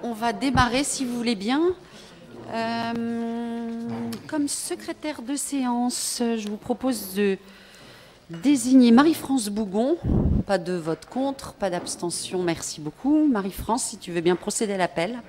on va démarrer, si vous voulez bien. Comme secrétaire de séance, je vous propose de désigner Marie-France Bougon. Pas de vote contre, pas d'abstention, merci beaucoup. Marie-France, si tu veux bien procéder à l'appel.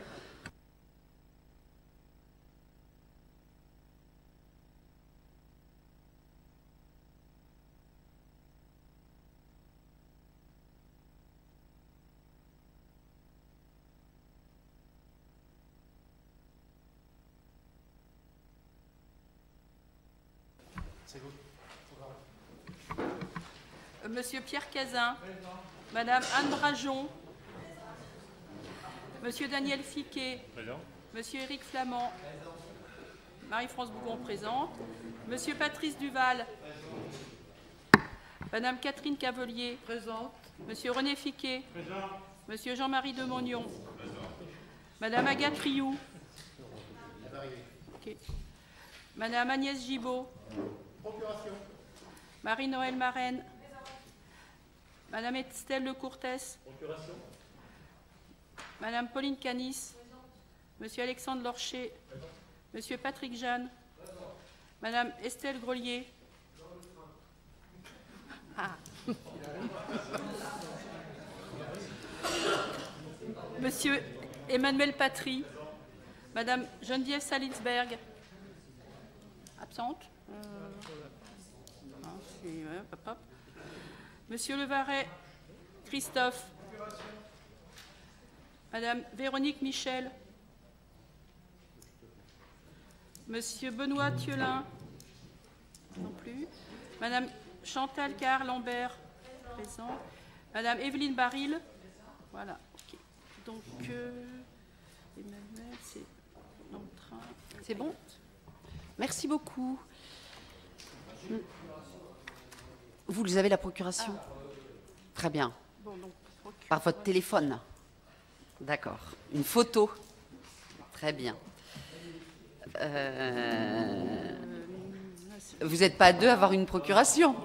Monsieur Pierre Cazin, Madame Anne Brajon, Monsieur Daniel Fiquet, Monsieur Éric Flamand, Marie-France Bougon présente, Monsieur Patrice Duval, Madame Catherine Cavelier, présente, Monsieur René Fiquet, présent, Monsieur Jean-Marie Demognon, Madame Agathe Rioux, okay. Madame Agnès Gibaud, procuration, Marie-Noël Marraine, Madame Estelle Lecourtès, procuration, Madame Pauline Canis, Monsieur Alexandre Lorcher, Monsieur Patrick Jeanne, Madame Estelle Grelier, Monsieur Emmanuel Patry, Madame Geneviève Salinsberg, absente, Monsieur Levaret Christophe, Madame Véronique Michel, Monsieur Benoît Thielin, non plus, Madame Chantal Carr-Lambert, présent, Madame Evelyne Baril, voilà, ok. Donc, Emmanuel, c'est en train. C'est bon? Merci beaucoup. Vous avez la procuration? Très bien. Bon, donc, par votre téléphone? D'accord. Une photo? Très bien. Vous n'êtes pas deux à avoir une procuration?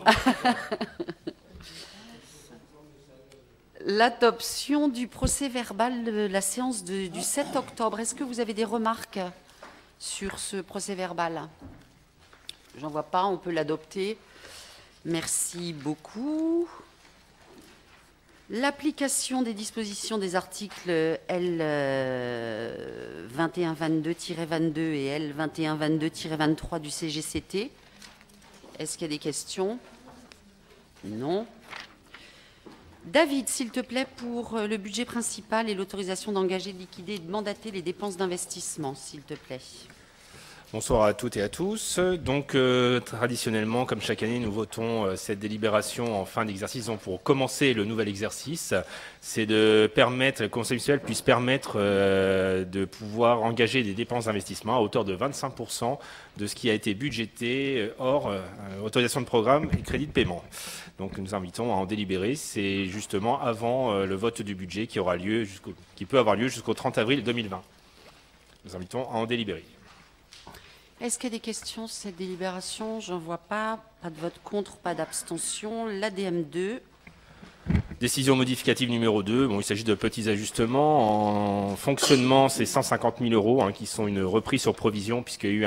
L'adoption du procès-verbal de la séance du 7 octobre. Est-ce que vous avez des remarques sur ce procès-verbal? J'en vois pas, on peut l'adopter. Merci beaucoup. L'application des dispositions des articles L 2122-22 et L 2122-23 du CGCT. Est-ce qu'il y a des questions? Non. David, s'il te plaît, pour le budget principal et l'autorisation d'engager, de liquider et de mandater les dépenses d'investissement, s'il te plaît. Bonsoir à toutes et à tous. Donc, traditionnellement, comme chaque année, nous votons cette délibération en fin d'exercice. Donc, pour commencer le nouvel exercice, c'est de permettre, le Conseil municipal puisse permettre de pouvoir engager des dépenses d'investissement à hauteur de 25% de ce qui a été budgété hors autorisation de programme et crédit de paiement. Donc, nous invitons à en délibérer. C'est justement avant le vote du budget qui aura lieu qui peut avoir lieu jusqu'au 30 avril 2020. Nous invitons à en délibérer. Est-ce qu'il y a des questions sur cette délibération? Je n'en vois pas. Pas de vote contre, pas d'abstention. L'ADM2. Décision modificative numéro 2. Bon, il s'agit de petits ajustements. En fonctionnement, c'est 150 000 € qui sont une reprise sur provision puisqu'il y a eu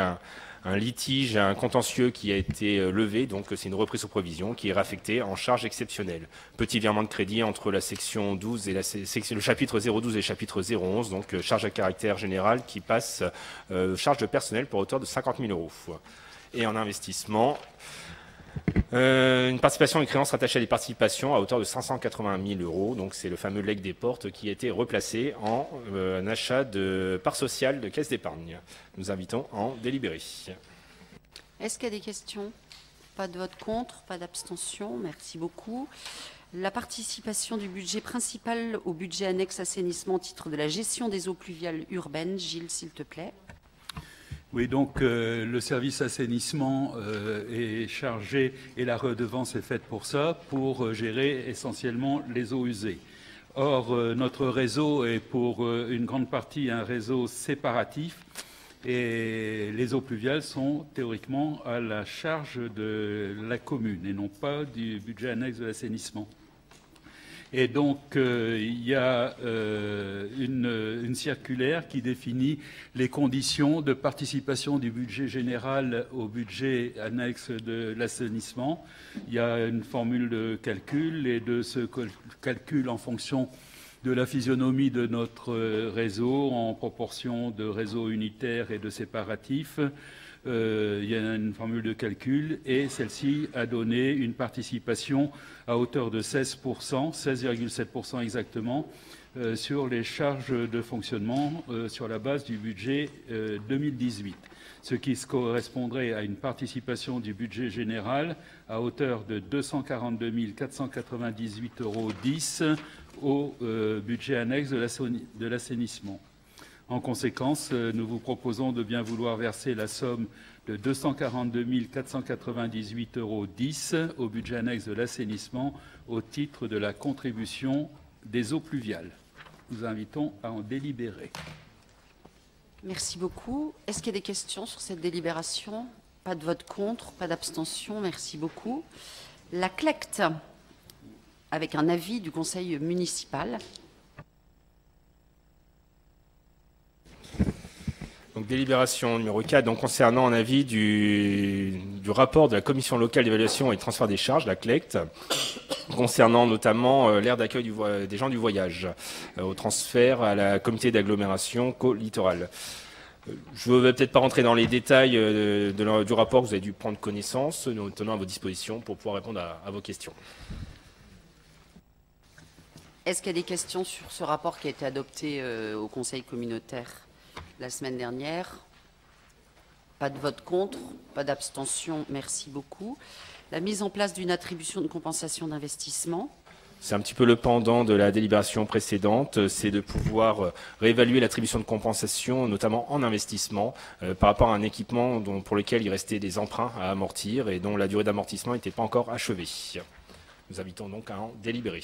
un litige, un contentieux qui a été levé. Donc, c'est une reprise sur provision qui est réaffectée en charge exceptionnelle. Petit virement de crédit entre la section 12 et le chapitre 012 et le chapitre 011. Donc, charge à caractère général qui passe charge de personnel pour hauteur de 50 000 €. Et en investissement, une participation et créance rattachée à des participations à hauteur de 580 000 €. Donc, c'est le fameux legs des portes qui a été replacé en un achat de part sociale de caisse d'épargne. Nous invitons à en délibérer. Est-ce qu'il y a des questions? Pas de vote contre, pas d'abstention. Merci beaucoup. La participation du budget principal au budget annexe assainissement au titre de la gestion des eaux pluviales urbaines. Gilles, s'il te plaît. Oui, donc le service assainissement est chargé et la redevance est faite pour ça, pour gérer essentiellement les eaux usées. Or, notre réseau est pour une grande partie un réseau séparatif et les eaux pluviales sont théoriquement à la charge de la commune et non pas du budget annexe de l'assainissement. Et donc, il y a une circulaire qui définit les conditions de participation du budget général au budget annexe de l'assainissement. Il y a une formule de calcul, et de ce calcul en fonction de la physionomie de notre réseau en proportion de réseaux unitaires et de séparatifs. Il y a une formule de calcul et celle-ci a donné une participation à hauteur de 16%, 16,7% exactement, sur les charges de fonctionnement sur la base du budget 2018, ce qui correspondrait à une participation du budget général à hauteur de 242 498,10 € au budget annexe de l'assainissement. En conséquence, nous vous proposons de bien vouloir verser la somme de 242 498,10 € au budget annexe de l'assainissement au titre de la contribution des eaux pluviales. Nous invitons à en délibérer. Merci beaucoup. Est-ce qu'il y a des questions sur cette délibération? Pas de vote contre, pas d'abstention. Merci beaucoup. La CLECT, avec un avis du conseil municipal. Donc, délibération numéro 4, donc, concernant un avis du rapport de la commission locale d'évaluation et de transfert des charges, la CLECT, concernant notamment l'aire d'accueil des gens du voyage, au transfert à la communauté d'agglomération co-littorale. Je ne vais peut-être pas rentrer dans les détails du rapport, vous avez dû prendre connaissance, nous tenons à vos dispositions pour pouvoir répondre à vos questions. Est-ce qu'il y a des questions sur ce rapport qui a été adopté au conseil communautaire la semaine dernière? Pas de vote contre, pas d'abstention, merci beaucoup. La mise en place d'une attribution de compensation d'investissement. C'est un petit peu le pendant de la délibération précédente, c'est de pouvoir réévaluer l'attribution de compensation, notamment en investissement, par rapport à un équipement pour lequel il restait des emprunts à amortir et dont la durée d'amortissement n'était pas encore achevée. Nous invitons donc à en délibérer.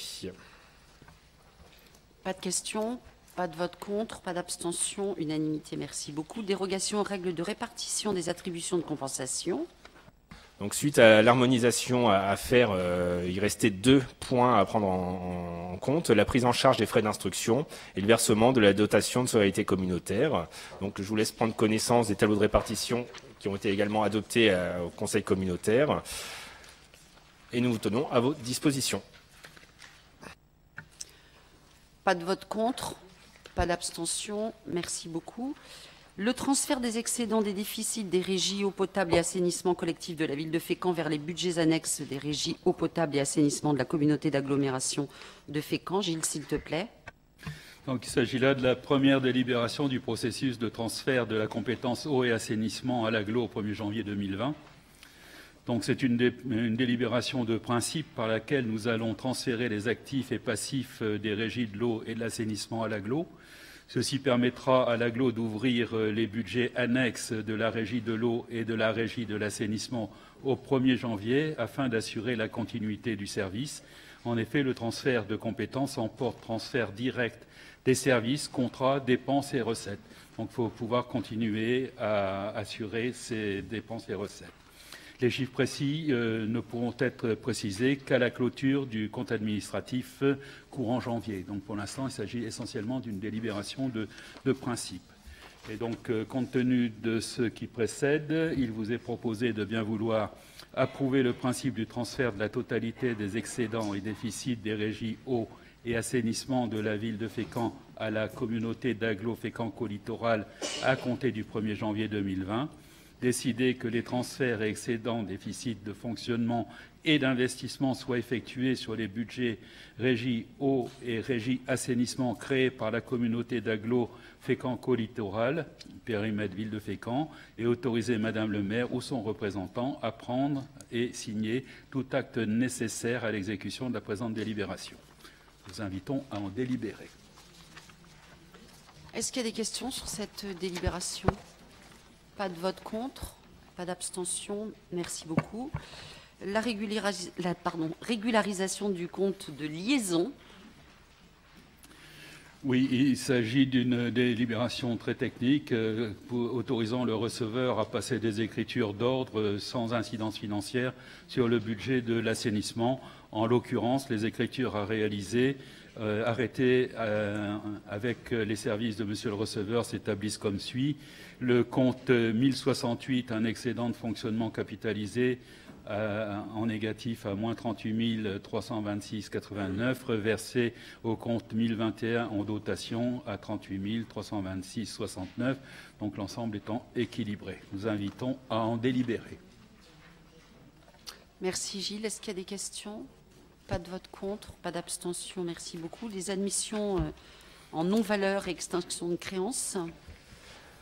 Pas de questions, pas de vote contre, pas d'abstention, unanimité, merci beaucoup. Dérogation aux règles de répartition des attributions de compensation. Donc, suite à l'harmonisation à faire, il restait 2 points à prendre en compte, la prise en charge des frais d'instruction et le versement de la dotation de solidarité communautaire. Donc, je vous laisse prendre connaissance des tableaux de répartition qui ont été également adoptés au Conseil communautaire. Et nous vous tenons à vos dispositions. Pas de vote contre, pas d'abstention, merci beaucoup. Le transfert des excédents des déficits des régies eau potable et assainissement collectif de la ville de Fécamp vers les budgets annexes des régies eau potable et assainissement de la communauté d'agglomération de Fécamp. Gilles, s'il te plaît. Donc, il s'agit là de la première délibération du processus de transfert de la compétence eau et assainissement à l'agglo au 1er janvier 2020. Donc, c'est une délibération de principe par laquelle nous allons transférer les actifs et passifs des régies de l'eau et de l'assainissement à l'agglo. Ceci permettra à l'agglo d'ouvrir les budgets annexes de la régie de l'eau et de la régie de l'assainissement au 1er janvier afin d'assurer la continuité du service. En effet, le transfert de compétences emporte transfert direct des services, contrats, dépenses et recettes. Donc, il faut pouvoir continuer à assurer ces dépenses et recettes. Les chiffres précis ne pourront être précisés qu'à la clôture du compte administratif courant janvier. Donc, pour l'instant, il s'agit essentiellement d'une délibération de principe. Et donc, compte tenu de ce qui précède, il vous est proposé de bien vouloir approuver le principe du transfert de la totalité des excédents et déficits des régies eau et assainissement de la ville de Fécamp à la communauté d'agglo Fécamp co-littoral à compter du 1er janvier 2020. Décider que les transferts et excédents, déficits de fonctionnement et d'investissement soient effectués sur les budgets régie eau et régie assainissement créés par la communauté d'agglo Fécamp co-littoral, périmètre ville de Fécamp, et autoriser Madame le maire ou son représentant à prendre et signer tout acte nécessaire à l'exécution de la présente délibération. Nous invitons à en délibérer. Est-ce qu'il y a des questions sur cette délibération? Pas de vote contre, pas d'abstention, merci beaucoup. La régularisation du compte de liaison. Oui, il s'agit d'une délibération très technique autorisant le receveur à passer des écritures d'ordre sans incidence financière sur le budget de l'assainissement En l'occurrence, les écritures à réaliser, arrêtées avec les services de Monsieur le receveur, s'établissent comme suit. Le compte 1068, un excédent de fonctionnement capitalisé en négatif à moins 38 326,89, reversé au compte 1021 en dotation à 38 326,69, donc l'ensemble étant équilibré. Nous invitons à en délibérer. Merci Gilles. Est-ce qu'il y a des questions? Pas de vote contre, pas d'abstention. Merci beaucoup. Les admissions en non-valeur et extinction de créances.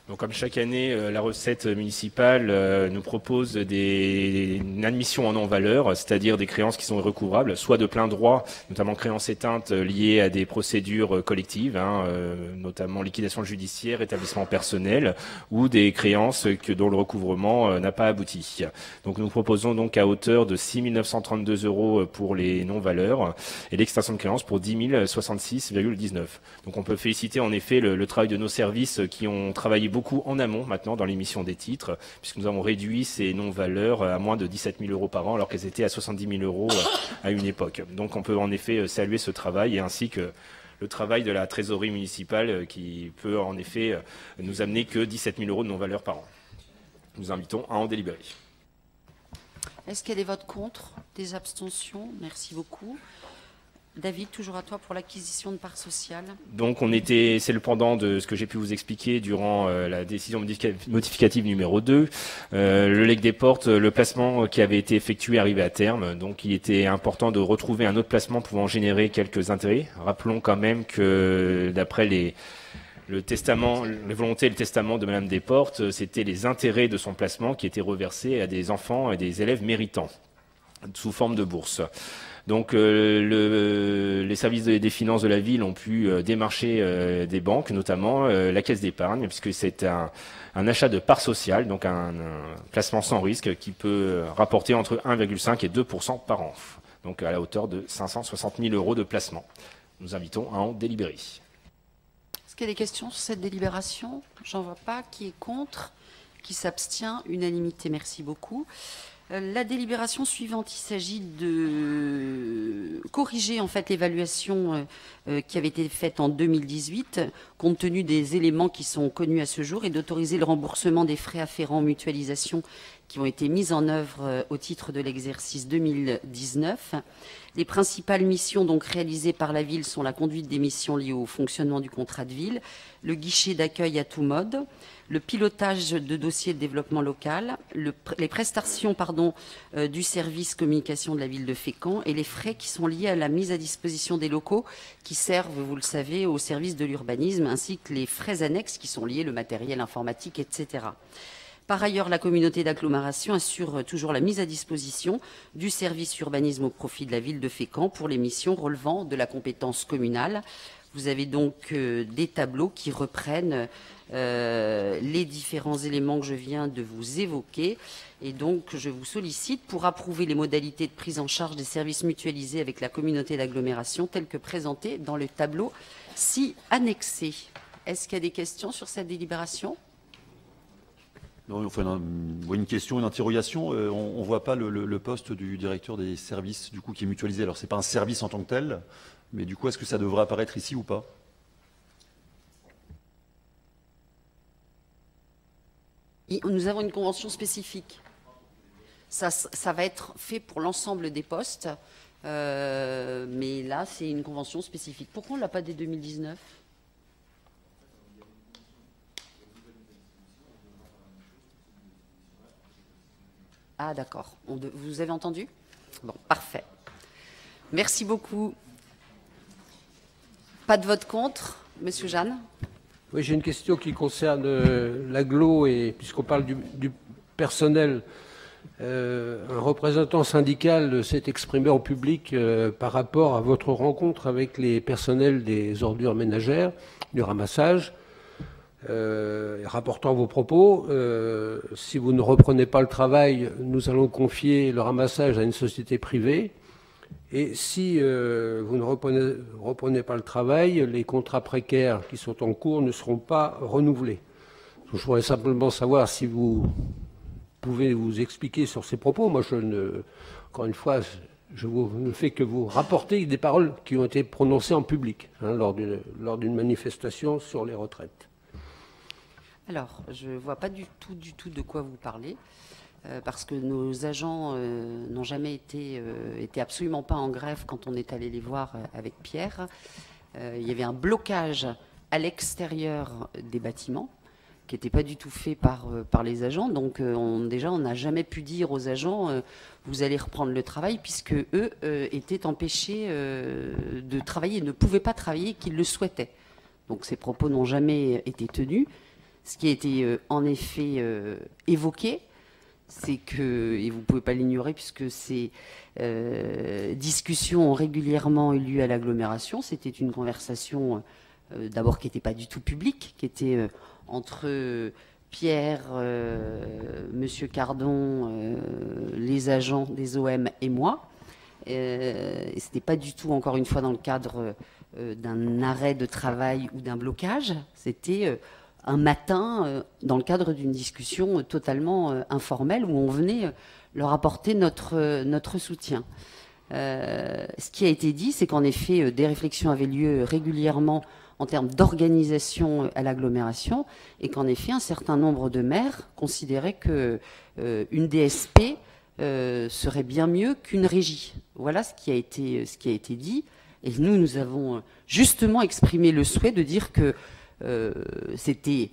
Donc, comme chaque année, la recette municipale nous propose une admission en non-valeur, c'est-à-dire des créances qui sont irrecouvrables, soit de plein droit, notamment créances éteintes liées à des procédures collectives, notamment liquidation judiciaire, établissement personnel, ou des créances dont le recouvrement n'a pas abouti. Donc, nous proposons donc à hauteur de 6 932 € pour les non-valeurs et l'extinction de créances pour 10 066,19. Donc, on peut féliciter en effet le travail de nos services qui ont travaillé beaucoup en amont maintenant dans l'émission des titres, puisque nous avons réduit ces non-valeurs à moins de 17 000 € par an, alors qu'elles étaient à 70 000 € à une époque. Donc on peut en effet saluer ce travail, et ainsi que le travail de la trésorerie municipale qui peut en effet nous amener que 17 000 € de non-valeurs par an. Nous invitons à en délibérer. Est-ce qu'il y a des votes contre, des abstentions? Merci beaucoup. David, toujours à toi pour l'acquisition de parts sociales. Donc, c'est le pendant de ce que j'ai pu vous expliquer durant la décision modificative numéro 2. Le legs des portes, le placement qui avait été effectué arrivait à terme. Donc, il était important de retrouver un autre placement pouvant générer quelques intérêts. Rappelons quand même que d'après les volontés et le testament de Madame Desportes, c'était les intérêts de son placement qui étaient reversés à des enfants et des élèves méritants, sous forme de bourse. Donc les services des finances de la ville ont pu démarcher des banques, notamment la caisse d'épargne, puisque c'est un achat de parts sociales, donc un placement sans risque qui peut rapporter entre 1,5 et 2% par an, donc à la hauteur de 560 000 € de placement. Nous invitons à en délibérer. Est-ce qu'il y a des questions sur cette délibération? J'en vois pas. Qui est contre? Qui s'abstient? Unanimité. Merci beaucoup. La délibération suivante, il s'agit de corriger en fait l'évaluation qui avait été faite en 2018, compte tenu des éléments qui sont connus à ce jour, et d'autoriser le remboursement des frais afférents aux mutualisations qui ont été mises en œuvre au titre de l'exercice 2019. Les principales missions donc réalisées par la ville sont la conduite des missions liées au fonctionnement du contrat de ville, le guichet d'accueil à tout mode, le pilotage de dossiers de développement local, les prestations du service communication de la ville de Fécamp et les frais qui sont liés à la mise à disposition des locaux qui servent, vous le savez, au service de l'urbanisme, ainsi que les frais annexes qui sont liés, le matériel informatique, etc. Par ailleurs, la communauté d'agglomération assure toujours la mise à disposition du service urbanisme au profit de la ville de Fécamp pour les missions relevant de la compétence communale. Vous avez donc des tableaux qui reprennent les différents éléments que je viens de vous évoquer. Et donc, je vous sollicite pour approuver les modalités de prise en charge des services mutualisés avec la communauté d'agglomération telles que présentées dans le tableau ci annexé. Est-ce qu'il y a des questions sur cette délibération ? Non, enfin, une question, une interrogation. On ne voit pas le poste du directeur des services du coup, qui est mutualisé. Alors, ce n'est pas un service en tant que tel, mais du coup, est-ce que ça devrait apparaître ici ou pas ? Nous avons une convention spécifique. Ça va être fait pour l'ensemble des postes, mais là, c'est une convention spécifique. Pourquoi on ne l'a pas dès 2019 ? Ah, d'accord. Vous avez entendu ? Bon, parfait. Merci beaucoup. Pas de vote contre, Monsieur Jeanne ? Oui, j'ai une question qui concerne l'agglo, et puisqu'on parle du personnel, un représentant syndical s'est exprimé en public par rapport à votre rencontre avec les personnels des ordures ménagères, du ramassage. Rapportant vos propos, si vous ne reprenez pas le travail, nous allons confier le ramassage à une société privée. Et si vous ne reprenez pas le travail, les contrats précaires qui sont en cours ne seront pas renouvelés. Je voudrais simplement savoir si vous pouvez vous expliquer sur ces propos. Moi, encore une fois, Je ne fais que vous rapporter des paroles qui ont été prononcées en public lors d'une manifestation sur les retraites. Alors, je ne vois pas du tout de quoi vous parlez, parce que nos agents n'ont jamais été absolument pas en grève quand on est allé les voir avec Pierre. Il y avait un blocage à l'extérieur des bâtiments qui n'était pas du tout fait par les agents. Donc déjà, on n'a jamais pu dire aux agents vous allez reprendre le travail, puisque eux étaient empêchés de travailler, ne pouvaient pas travailler, qu'ils le souhaitaient. Donc ces propos n'ont jamais été tenus. Ce qui a été en effet évoqué, c'est que, et vous ne pouvez pas l'ignorer puisque ces discussions ont régulièrement eu lieu à l'agglomération, c'était une conversation d'abord qui n'était pas du tout publique, qui était entre Pierre, Monsieur Cardon, les agents des OM et moi. Et ce n'était pas du tout, encore une fois, dans le cadre d'un arrêt de travail ou d'un blocage. C'était un matin, dans le cadre d'une discussion totalement informelle, où on venait leur apporter notre soutien. Ce qui a été dit, c'est qu'en effet, des réflexions avaient lieu régulièrement en termes d'organisation à l'agglomération, et qu'en effet, un certain nombre de maires considéraient qu'une DSP serait bien mieux qu'une régie. Voilà ce qui a été dit. Et nous avons justement exprimé le souhait de dire que c'était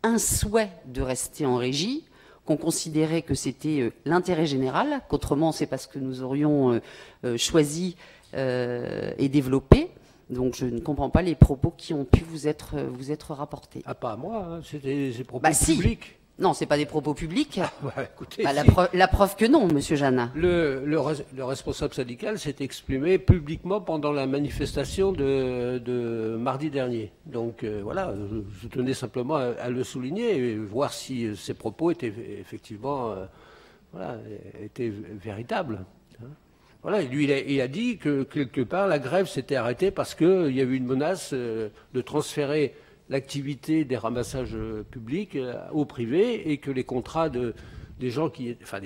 un souhait de rester en régie, qu'on considérait que c'était l'intérêt général, qu'autrement c'est parce que nous aurions choisi et développé. Donc je ne comprends pas les propos qui ont pu vous être rapportés. Ah, pas à moi, c'était des propos Si. publics. Non, c'est pas des propos publics. Écoutez, Bah, la preuve que non, Monsieur Jeannin. Le responsable syndical s'est exprimé publiquement pendant la manifestation de mardi dernier. Donc voilà, je tenais simplement à le souligner et voir si ces propos étaient effectivement étaient véritables. Voilà, lui, il a dit que quelque part la grève s'était arrêtée parce qu'il y avait une menace de transférer l'activité des ramassages publics au privé et que les contrats des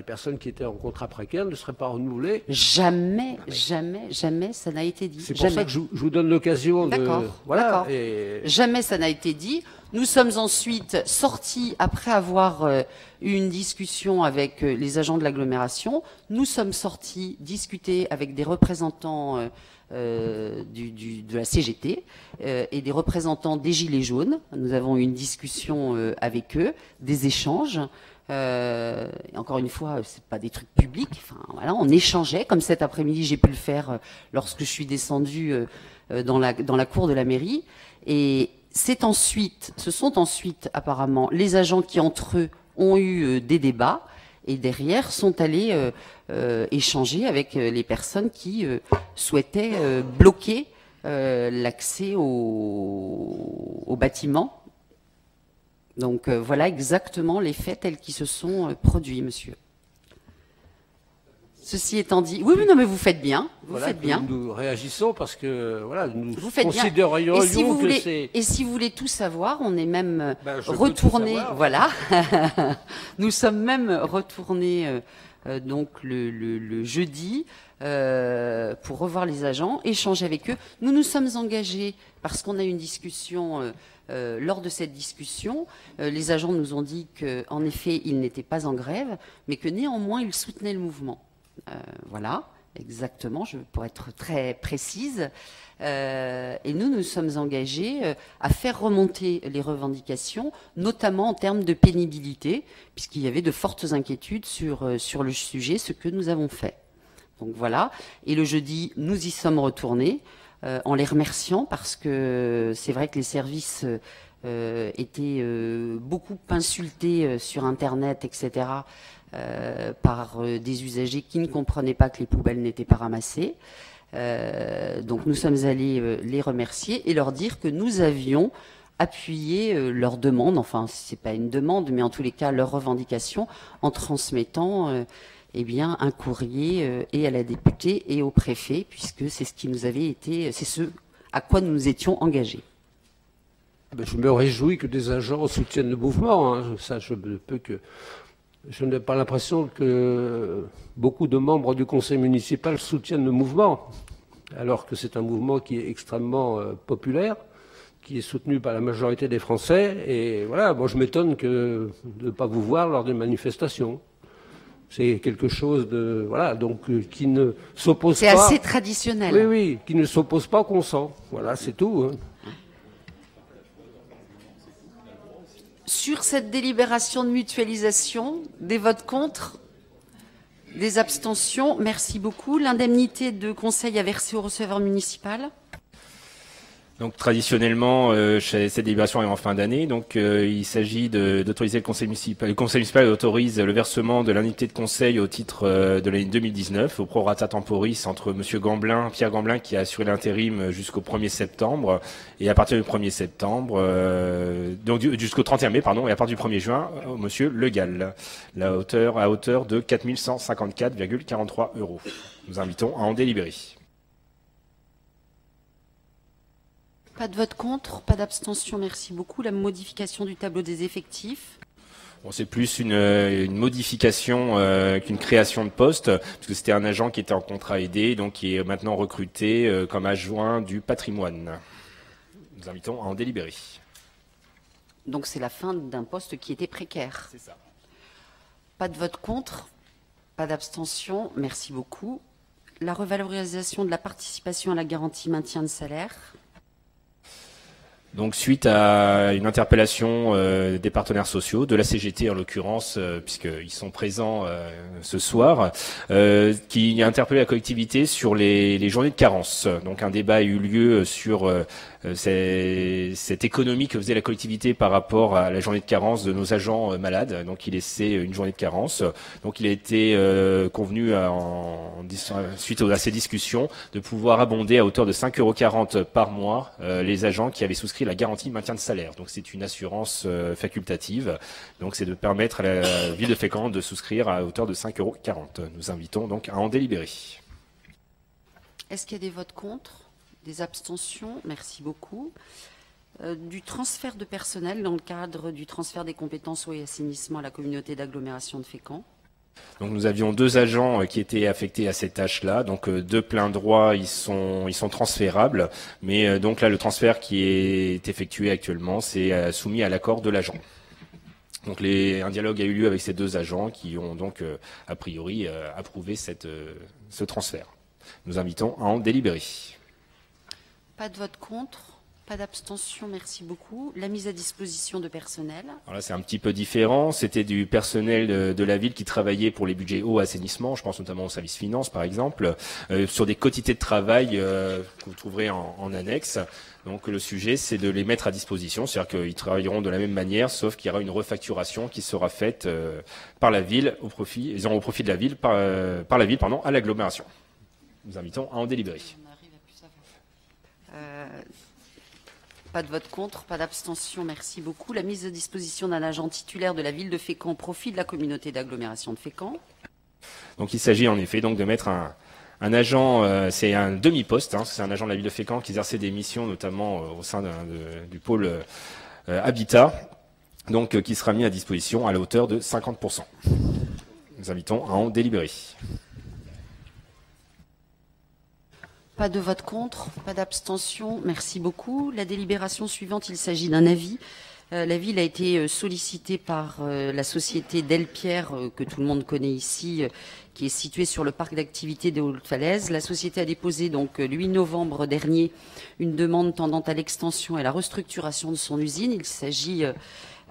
personnes qui étaient en contrat précaire ne seraient pas renouvelés. Jamais ça n'a été dit. C'est pour ça que je vous donne l'occasion de... D'accord. Jamais ça n'a été dit. Nous sommes ensuite sortis, après avoir eu une discussion avec les agents de l'agglomération, nous sommes sortis discuter avec des représentants de la CGT et des représentants des Gilets jaunes. Nous avons eu une discussion avec eux, des échanges. Et encore une fois, c'est pas des trucs publics. Enfin, voilà, on échangeait, comme cet après-midi, j'ai pu le faire lorsque je suis descendue dans la cour de la mairie. Et ce sont ensuite apparemment les agents qui entre eux ont eu des débats et derrière sont allés échanger avec les personnes qui souhaitaient bloquer l'accès au bâtiment. Donc voilà exactement les faits tels qu'ils se sont produits, monsieur. Ceci étant dit, oui, non, mais vous faites bien, faites bien. Nous réagissons parce que voilà, nous vous faites considérions bien. que c'est. Et si vous voulez tout savoir, on est même retourné. Voilà, nous sommes même retournés donc le jeudi pour revoir les agents, échanger avec eux. Nous nous sommes engagés parce qu'on a eu une discussion. Lors de cette discussion, les agents nous ont dit qu'en effet, ils n'étaient pas en grève, mais que néanmoins, ils soutenaient le mouvement. Voilà, exactement, pour être très précise. Et nous sommes engagés à faire remonter les revendications, notamment en termes de pénibilité, puisqu'il y avait de fortes inquiétudes sur le sujet, ce que nous avons fait. Donc voilà, et le jeudi, nous y sommes retournés. En les remerciant parce que c'est vrai que les services étaient beaucoup insultés sur Internet, etc., par des usagers qui ne comprenaient pas que les poubelles n'étaient pas ramassées. Donc nous sommes allés les remercier et leur dire que nous avions appuyé leur demande, enfin c'est pas une demande, mais en tous les cas leur revendication, en transmettant un courrier et à la députée et au préfet, puisque c'est ce qui nous avait été, c'est ce à quoi nous nous étions engagés. Je me réjouis que des agents soutiennent le mouvement. Ça, je ne peux que je n'ai pas l'impression que beaucoup de membres du conseil municipal soutiennent le mouvement, alors que c'est un mouvement qui est extrêmement populaire, qui est soutenu par la majorité des Français. Et voilà, moi je m'étonne de ne pas vous voir lors des manifestations. C'est quelque chose de... Voilà, donc qui ne s'oppose pas... C'est assez traditionnel. Oui, oui, qui ne s'oppose pas au consent. Voilà, c'est tout. Hein. Sur cette délibération de mutualisation, des votes contre, des abstentions, merci beaucoup. L'indemnité de conseil à verser au receveur municipal. Donc traditionnellement, cette délibération est en fin d'année, donc il s'agit d'autoriser le conseil municipal. Le conseil municipal autorise le versement de l'indemnité de conseil au titre de l'année 2019, au prorata temporis entre Monsieur Gamblin, Pierre Gamblin, qui a assuré l'intérim jusqu'au 1er septembre, et à partir du 1er septembre, donc jusqu'au 31 mai, pardon, et à partir du 1er juin, Monsieur Le Gall, à hauteur de 4 154,43 €. Nous invitons à en délibérer. Pas de vote contre, pas d'abstention, merci beaucoup. La modification du tableau des effectifs. Bon, c'est plus une modification qu'une création de poste, parce que c'était un agent qui était en contrat aidé, donc qui est maintenant recruté comme adjoint du patrimoine. Nous invitons à en délibérer. Donc c'est la fin d'un poste qui était précaire. C'est ça. Pas de vote contre, pas d'abstention, merci beaucoup. La revalorisation de la participation à la garantie maintien de salaire. Donc suite à une interpellation des partenaires sociaux, de la CGT en l'occurrence, puisqu'ils sont présents ce soir, qui a interpellé la collectivité sur les journées de carence. Donc un débat a eu lieu sur cette économie que faisait la collectivité par rapport à la journée de carence de nos agents malades, donc il laissait une journée de carence. Donc il a été convenu suite à ces discussions de pouvoir abonder à hauteur de 5,40 € par mois les agents qui avaient souscrit la garantie maintien de salaire. Donc c'est une assurance facultative. Donc c'est de permettre à la ville de Fécamp de souscrire à hauteur de 5,40 €. Nous invitons donc à en délibérer. Est-ce qu'il y a des votes contre? Des abstentions, merci beaucoup. Du transfert de personnel dans le cadre du transfert des compétences eau et assainissement à la communauté d'agglomération de Fécamp. Donc nous avions 2 agents qui étaient affectés à cette tâche-là, donc de plein droit ils sont transférables, mais donc là le transfert qui est effectué actuellement c'est soumis à l'accord de l'agent. Donc un dialogue a eu lieu avec ces 2 agents qui ont donc a priori approuvé ce transfert. Nous invitons à en délibérer. Pas de vote contre, pas d'abstention, merci beaucoup. La mise à disposition de personnel. Alors là, c'est un petit peu différent. C'était du personnel de la ville qui travaillait pour les budgets eau, assainissement. Je pense notamment au service finance, par exemple, sur des quotités de travail que vous trouverez en annexe. Donc le sujet, c'est de les mettre à disposition. C'est-à-dire qu'ils travailleront de la même manière, sauf qu'il y aura une refacturation qui sera faite par la ville au profit de la ville, par la ville, à l'agglomération. Nous invitons à en délibérer. Pas de vote contre, pas d'abstention, merci beaucoup. La mise à disposition d'un agent titulaire de la ville de Fécamp au profit de la communauté d'agglomération de Fécamp. Donc il s'agit en effet donc de mettre un agent, c'est un demi-poste, c'est un agent de la ville de Fécamp qui exerçait des missions notamment au sein du pôle habitat, donc qui sera mis à disposition à la hauteur de 50%. Nous invitons à en délibérer. Pas de vote contre, pas d'abstention, merci beaucoup. La délibération suivante, il s'agit d'un avis. La ville a été sollicitée par la société Delpierre, que tout le monde connaît ici, qui est située sur le parc d'activités des Hautes-Falaises. La société a déposé donc le 8 novembre dernier une demande tendant à l'extension et à la restructuration de son usine. Il s'agit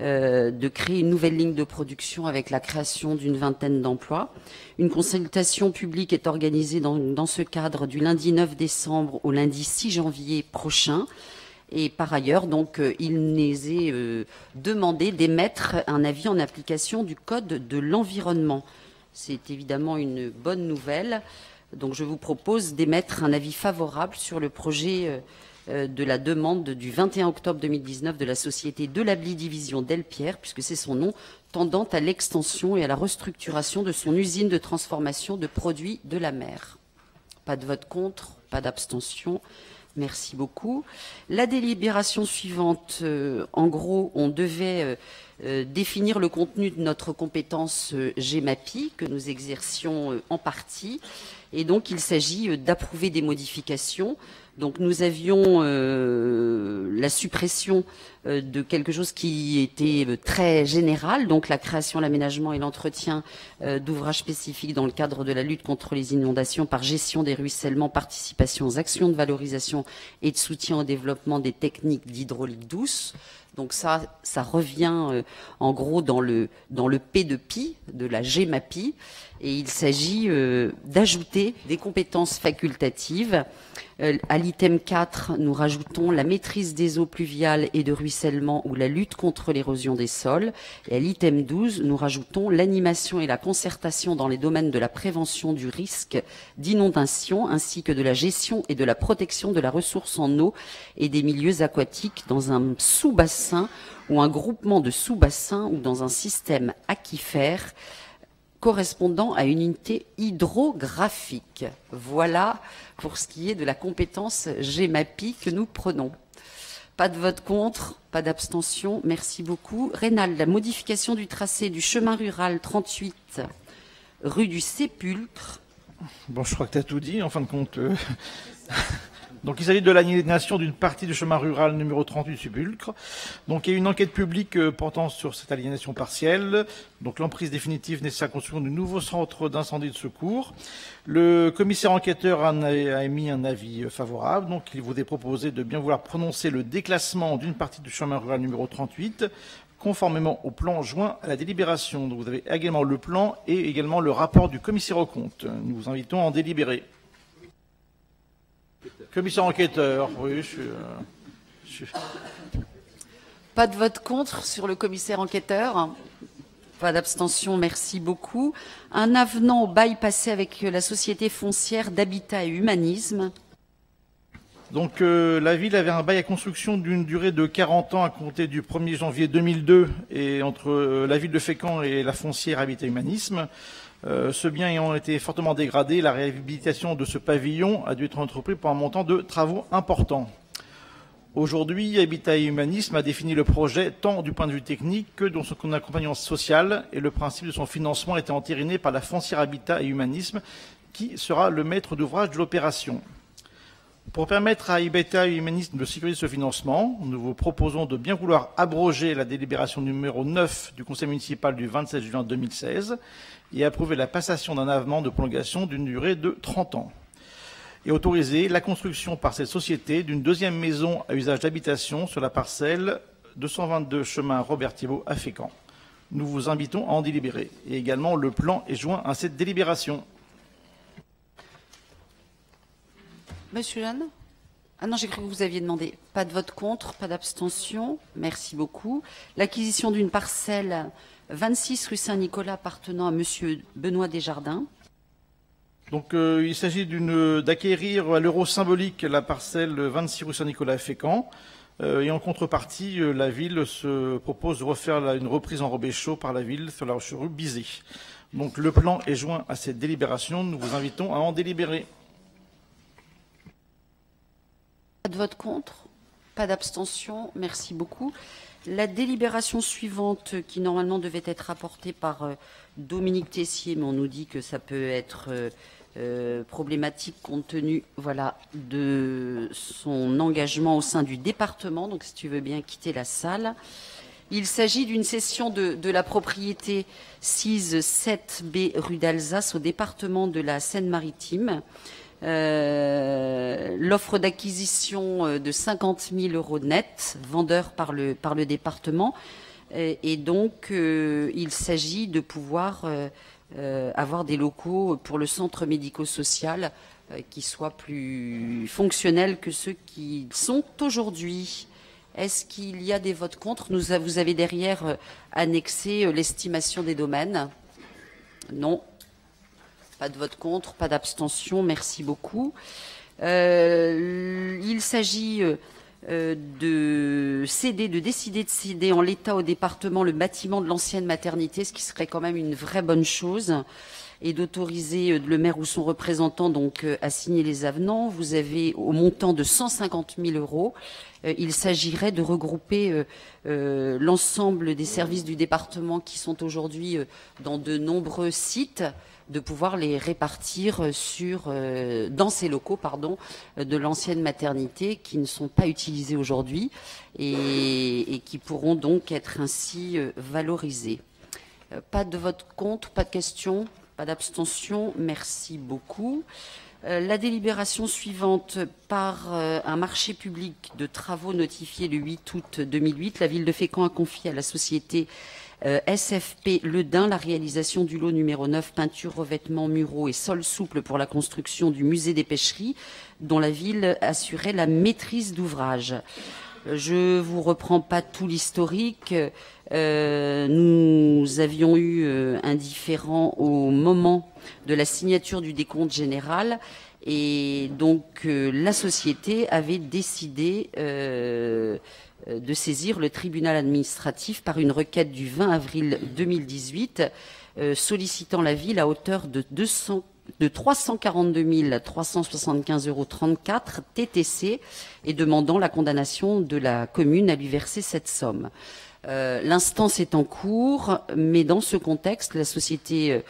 de créer une nouvelle ligne de production avec la création d'une vingtaine d'emplois. Une consultation publique est organisée dans ce cadre du lundi 9 décembre au lundi 6 janvier prochain. Et par ailleurs, donc, il nous est demandé d'émettre un avis en application du Code de l'environnement. C'est évidemment une bonne nouvelle. Donc je vous propose d'émettre un avis favorable sur le projet de la demande du 21 octobre 2019 de la société Delabli Division Delpierre, puisque c'est son nom, tendant à l'extension et à la restructuration de son usine de transformation de produits de la mer. Pas de vote contre, pas d'abstention. Merci beaucoup. La délibération suivante, en gros, on devait définir le contenu de notre compétence GEMAPI que nous exercions en partie. Et donc, il s'agit d'approuver des modifications. Donc, nous avions la suppression de quelque chose qui était très général, donc la création, l'aménagement et l'entretien d'ouvrages spécifiques dans le cadre de la lutte contre les inondations par gestion des ruissellements, participation aux actions de valorisation et de soutien au développement des techniques d'hydraulique douce. Donc ça revient en gros dans le P de PI, de la GEMAPI, et il s'agit d'ajouter des compétences facultatives. À l'item 4, nous rajoutons la maîtrise des eaux pluviales et de ruissellement ou la lutte contre l'érosion des sols. Et à l'item 12, nous rajoutons l'animation et la concertation dans les domaines de la prévention du risque d'inondation ainsi que de la gestion et de la protection de la ressource en eau et des milieux aquatiques dans un sous-bassin ou un groupement de sous-bassins ou dans un système aquifère correspondant à une unité hydrographique. Voilà pour ce qui est de la compétence GEMAPI que nous prenons. Pas de vote contre, pas d'abstention. Merci beaucoup. Rénal, la modification du tracé du chemin rural 38 rue du Sépulcre. Bon, je crois que tu as tout dit, en fin de compte. Donc, il s'agit de l'aliénation d'une partie du chemin rural numéro 38 du Sépulcre. Donc, il y a une enquête publique portant sur cette aliénation partielle. Donc, l'emprise définitive nécessaire à la construction du nouveau centre d'incendie de secours. Le commissaire enquêteur a émis un avis favorable. Donc, il vous est proposé de bien vouloir prononcer le déclassement d'une partie du chemin rural numéro 38, conformément au plan joint à la délibération. Donc, vous avez également le plan et également le rapport du commissaire aux comptes. Nous vous invitons à en délibérer. Commissaire enquêteur, oui, Pas de vote contre sur le commissaire enquêteur. Pas d'abstention, merci beaucoup. Un avenant au bail passé avec la Société foncière d'habitat et humanisme. Donc la ville avait un bail à construction d'une durée de 40 ans à compter du 1er janvier 2002 et entre la ville de Fécamp et la foncière Habitat et Humanisme. Ce bien ayant été fortement dégradé, la réhabilitation de ce pavillon a dû être entreprise pour un montant de travaux importants. Aujourd'hui, Habitat et Humanisme a défini le projet tant du point de vue technique que dans son accompagnement social et le principe de son financement a été entériné par la foncière Habitat et Humanisme qui sera le maître d'ouvrage de l'opération. Pour permettre à Habitat et Humanisme de sécuriser ce financement, nous vous proposons de bien vouloir abroger la délibération numéro 9 du Conseil municipal du 27 juin 2016 et approuver la passation d'un avenant de prolongation d'une durée de 30 ans. Et autoriser la construction par cette société d'une deuxième maison à usage d'habitation sur la parcelle 222 chemin Robert Thibault à Fécamp. Nous vous invitons à en délibérer. Et également, le plan est joint à cette délibération. Monsieur Jeanne ? Ah non, j'ai cru que vous aviez demandé. Pas de vote contre, pas d'abstention. Merci beaucoup. L'acquisition d'une parcelle 26 rue Saint-Nicolas appartenant à monsieur Benoît Desjardins. Donc, il s'agit d'acquérir à l'euro symbolique la parcelle 26 rue Saint-Nicolas à Fécamp. Et en contrepartie, la ville se propose de refaire une reprise en rebais chaud par la ville sur la rue Bizet. Donc, le plan est joint à cette délibération. Nous vous invitons à en délibérer. Pas de vote contre, pas d'abstention, merci beaucoup. La délibération suivante, qui normalement devait être apportée par Dominique Tessier, mais on nous dit que ça peut être problématique compte tenu de son engagement au sein du département. Donc si tu veux bien quitter la salle. Il s'agit d'une cession de la propriété 6-7B rue d'Alsace au département de la Seine-Maritime. L'offre d'acquisition de 50 000 € net, vendeur par le département. Et donc, il s'agit de pouvoir avoir des locaux pour le centre médico-social qui soient plus fonctionnels que ceux qui sont aujourd'hui. Est-ce qu'il y a des votes contre ? Vous avez derrière annexé l'estimation des domaines. Non. Pas de vote contre, pas d'abstention, merci beaucoup. Il s'agit de décider de céder en l'état au département le bâtiment de l'ancienne maternité, ce qui serait quand même une vraie bonne chose. et d'autoriser le maire ou son représentant donc à signer les avenants. Vous avez au montant de 150 000 €. Il s'agirait de regrouper l'ensemble des services du département qui sont aujourd'hui dans de nombreux sites, de pouvoir les répartir dans ces locaux de l'ancienne maternité qui ne sont pas utilisés aujourd'hui et qui pourront donc être ainsi valorisés. Pas de vote contre, pas de questions, pas d'abstention. Merci beaucoup. La délibération suivante, par un marché public de travaux notifié le 8 août 2008, la ville de Fécamp a confié à la société SFP Le Dain la réalisation du lot numéro 9, peinture, revêtements, muraux et sols souples pour la construction du musée des pêcheries, dont la ville assurait la maîtrise d'ouvrage. Je vous reprends pas tout l'historique. Nous avions eu un différend au moment de la signature du décompte général et donc la société avait décidé de saisir le tribunal administratif par une requête du 20 avril 2018 sollicitant la ville à hauteur de 342 375,34 € TTC et demandant la condamnation de la commune à lui verser cette somme. L'instance est en cours, mais dans ce contexte, la société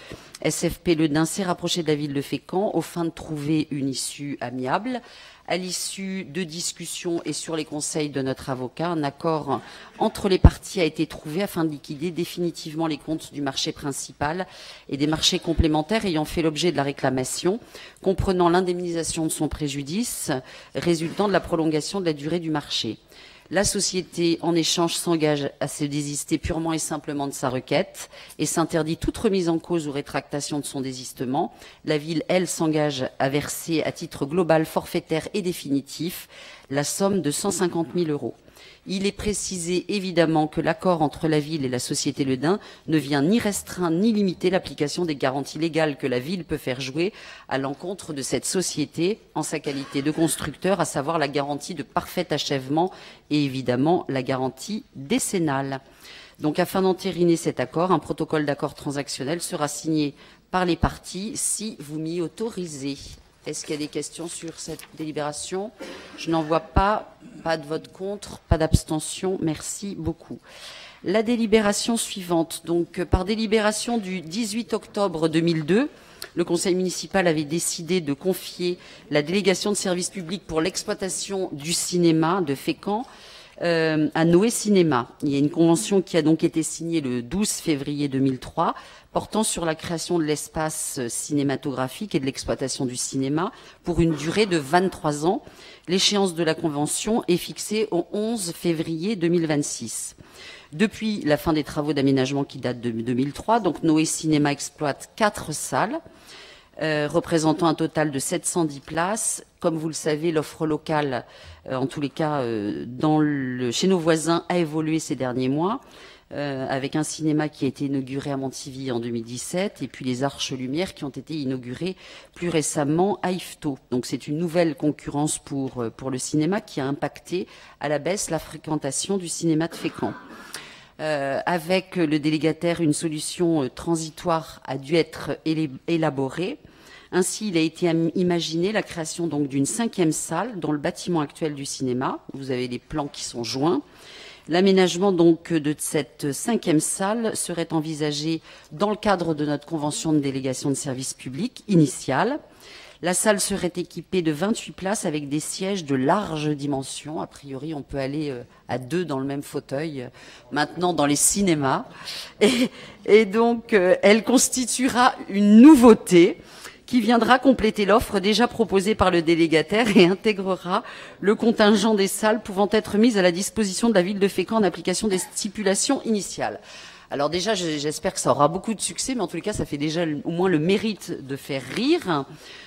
SFP Le Dain s'est rapprochée de la ville de Fécamp aux fins de trouver une issue amiable. À l'issue de discussions et sur les conseils de notre avocat, un accord entre les parties a été trouvé afin de liquider définitivement les comptes du marché principal et des marchés complémentaires ayant fait l'objet de la réclamation, comprenant l'indemnisation de son préjudice résultant de la prolongation de la durée du marché. La société, en échange, s'engage à se désister purement et simplement de sa requête et s'interdit toute remise en cause ou rétractation de son désistement. La ville, elle, s'engage à verser à titre global, forfaitaire et définitif la somme de 150 000 €. Il est précisé évidemment que l'accord entre la ville et la société Le Dain ne vient ni restreindre ni limiter l'application des garanties légales que la ville peut faire jouer à l'encontre de cette société en sa qualité de constructeur, à savoir la garantie de parfait achèvement et évidemment la garantie décennale. Donc afin d'entériner cet accord, un protocole d'accord transactionnel sera signé par les parties si vous m'y autorisez. Est-ce qu'il y a des questions sur cette délibération? Je n'en vois pas. Pas de vote contre, pas d'abstention. Merci beaucoup. La délibération suivante. Donc, par délibération du 18 octobre 2002, le conseil municipal avait décidé de confier la délégation de service public pour l'exploitation du cinéma de Fécamp à Noé Cinéma. Il y a une convention qui a donc été signée le 12 février 2003 portant sur la création de l'espace cinématographique et de l'exploitation du cinéma pour une durée de 23 ans. L'échéance de la convention est fixée au 11 février 2026. Depuis la fin des travaux d'aménagement qui datent de 2003, donc Noé Cinéma exploite 4 salles représentant un total de 710 places. Comme vous le savez, l'offre locale, en tous les cas chez nos voisins, a évolué ces derniers mois, avec un cinéma qui a été inauguré à Montivy en 2017 et puis les Arches Lumière qui ont été inaugurées plus récemment à Yvetot. Donc c'est une nouvelle concurrence pour le cinéma qui a impacté à la baisse la fréquentation du cinéma de Fécamp. Avec le délégataire, une solution transitoire a dû être élaborée. Ainsi, il a été imaginé la création donc d'une 5e salle dans le bâtiment actuel du cinéma. Vous avez les plans qui sont joints. L'aménagement donc de cette 5e salle serait envisagé dans le cadre de notre convention de délégation de service public initiale. La salle serait équipée de 28 places avec des sièges de large dimension. A priori, on peut aller à 2 dans le même fauteuil maintenant dans les cinémas. Et donc, elle constituera une nouveauté qui viendra compléter l'offre déjà proposée par le délégataire et intégrera le contingent des salles pouvant être mises à la disposition de la ville de Fécamp en application des stipulations initiales. Alors déjà, j'espère que ça aura beaucoup de succès, mais en tous les cas, ça fait déjà au moins le mérite de faire rire.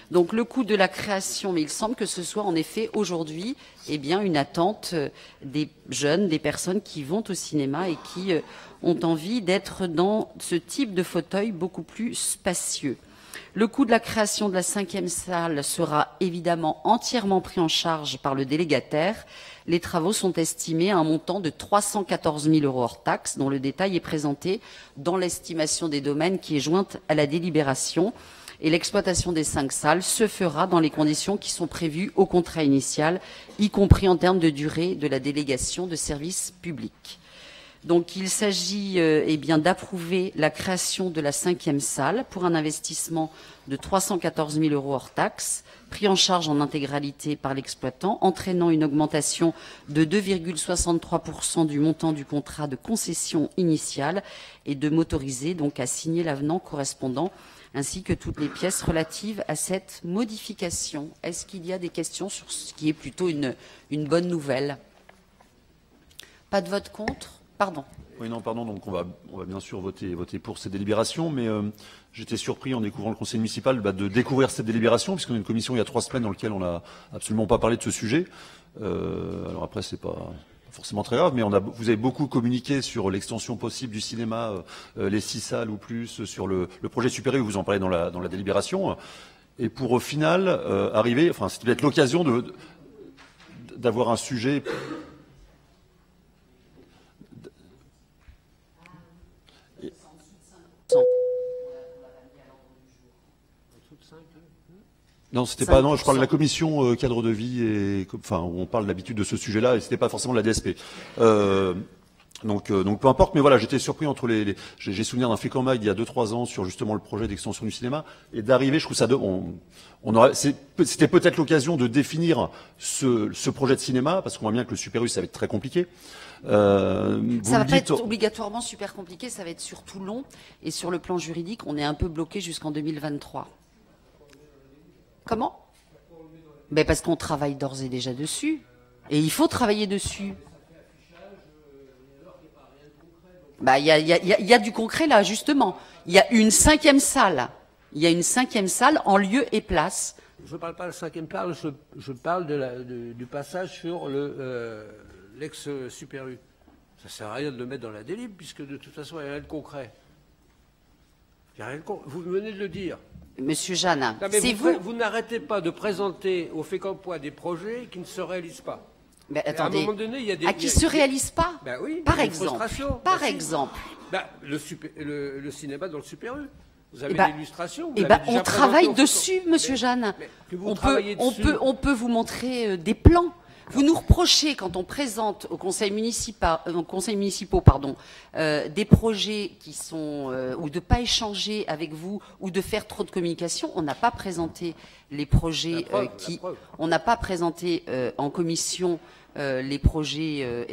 Donc le coût de la création, mais il semble que ce soit en effet aujourd'hui une attente des jeunes, des personnes qui vont au cinéma et qui ont envie d'être dans ce type de fauteuil beaucoup plus spacieux. Le coût de la création de la 5e salle sera évidemment entièrement pris en charge par le délégataire. Les travaux sont estimés à un montant de 314 000 € hors taxes, dont le détail est présenté dans l'estimation des domaines qui est jointe à la délibération. Et l'exploitation des 5 salles se fera dans les conditions qui sont prévues au contrat initial, y compris en termes de durée de la délégation de services publics. Donc il s'agit d'approuver la création de la 5e salle pour un investissement de 314 000 € hors taxes, pris en charge en intégralité par l'exploitant, entraînant une augmentation de 2,63% du montant du contrat de concession initiale et de m'autoriser donc à signer l'avenant correspondant ainsi que toutes les pièces relatives à cette modification. Est-ce qu'il y a des questions sur ce qui est plutôt une bonne nouvelle? Pas de vote contre? Pardon. Oui, non, pardon. Donc, on va bien sûr voter pour ces délibérations, mais j'étais surpris en découvrant le conseil municipal de découvrir cette délibération, puisqu'on a une commission il y a 3 semaines dans laquelle on n'a absolument pas parlé de ce sujet. Alors après, c'est pas forcément très grave, mais vous avez beaucoup communiqué sur l'extension possible du cinéma, les 6 salles ou plus, sur le projet Super U, vous en parlez dans la délibération, et pour au final arriver, enfin, c'était peut-être l'occasion d'avoir un sujet. Non, c'était pas. Non, je parle de la commission cadre de vie et enfin où on parle d'habitude de ce sujet-là et c'était pas forcément de la DSP. Donc peu importe. Mais voilà, j'étais surpris entre j'ai souvenir d'un Fécamp Mag il y a 2-3 ans sur justement le projet d'extension du cinéma et d'arriver. Je trouve ça c'était peut-être l'occasion de définir ce projet de cinéma parce qu'on voit bien que le Super U ça va être très compliqué. Ça va pas être obligatoirement super compliqué, ça va être surtout long et sur le plan juridique, on est un peu bloqué jusqu'en 2023. Comment? Ben parce qu'on travaille d'ores et déjà dessus. Et il faut travailler dessus. Bah, il y a du concret là, justement. Il y a une 5e salle. Il y a une 5e salle en lieu et place. Je ne parle pas de 5e salle, je parle du passage sur l'ex-Super U. Ça ne sert à rien de le mettre dans la délib, puisque de toute façon, il n'y a rien de concret. Il y a rien de concret. Vous venez de le dire. Monsieur Jeanne, c'est vous n'arrêtez pas de présenter au Fécampois des projets qui ne se réalisent pas. Mais attendez, à un moment donné, il y a des... qui ne se réalisent pas? Ben oui, par exemple. Par exemple. Ben, le cinéma dans le Super U. Vous avez l'illustration. On travaille dessus, monsieur Jeanne. On peut vous montrer des plans. Vous nous reprochez, quand on présente au conseil municipaux, des projets qui sont ou de pas échanger avec vous ou de faire trop de communication. On n'a pas présenté les projets on n'a pas présenté en commission les projets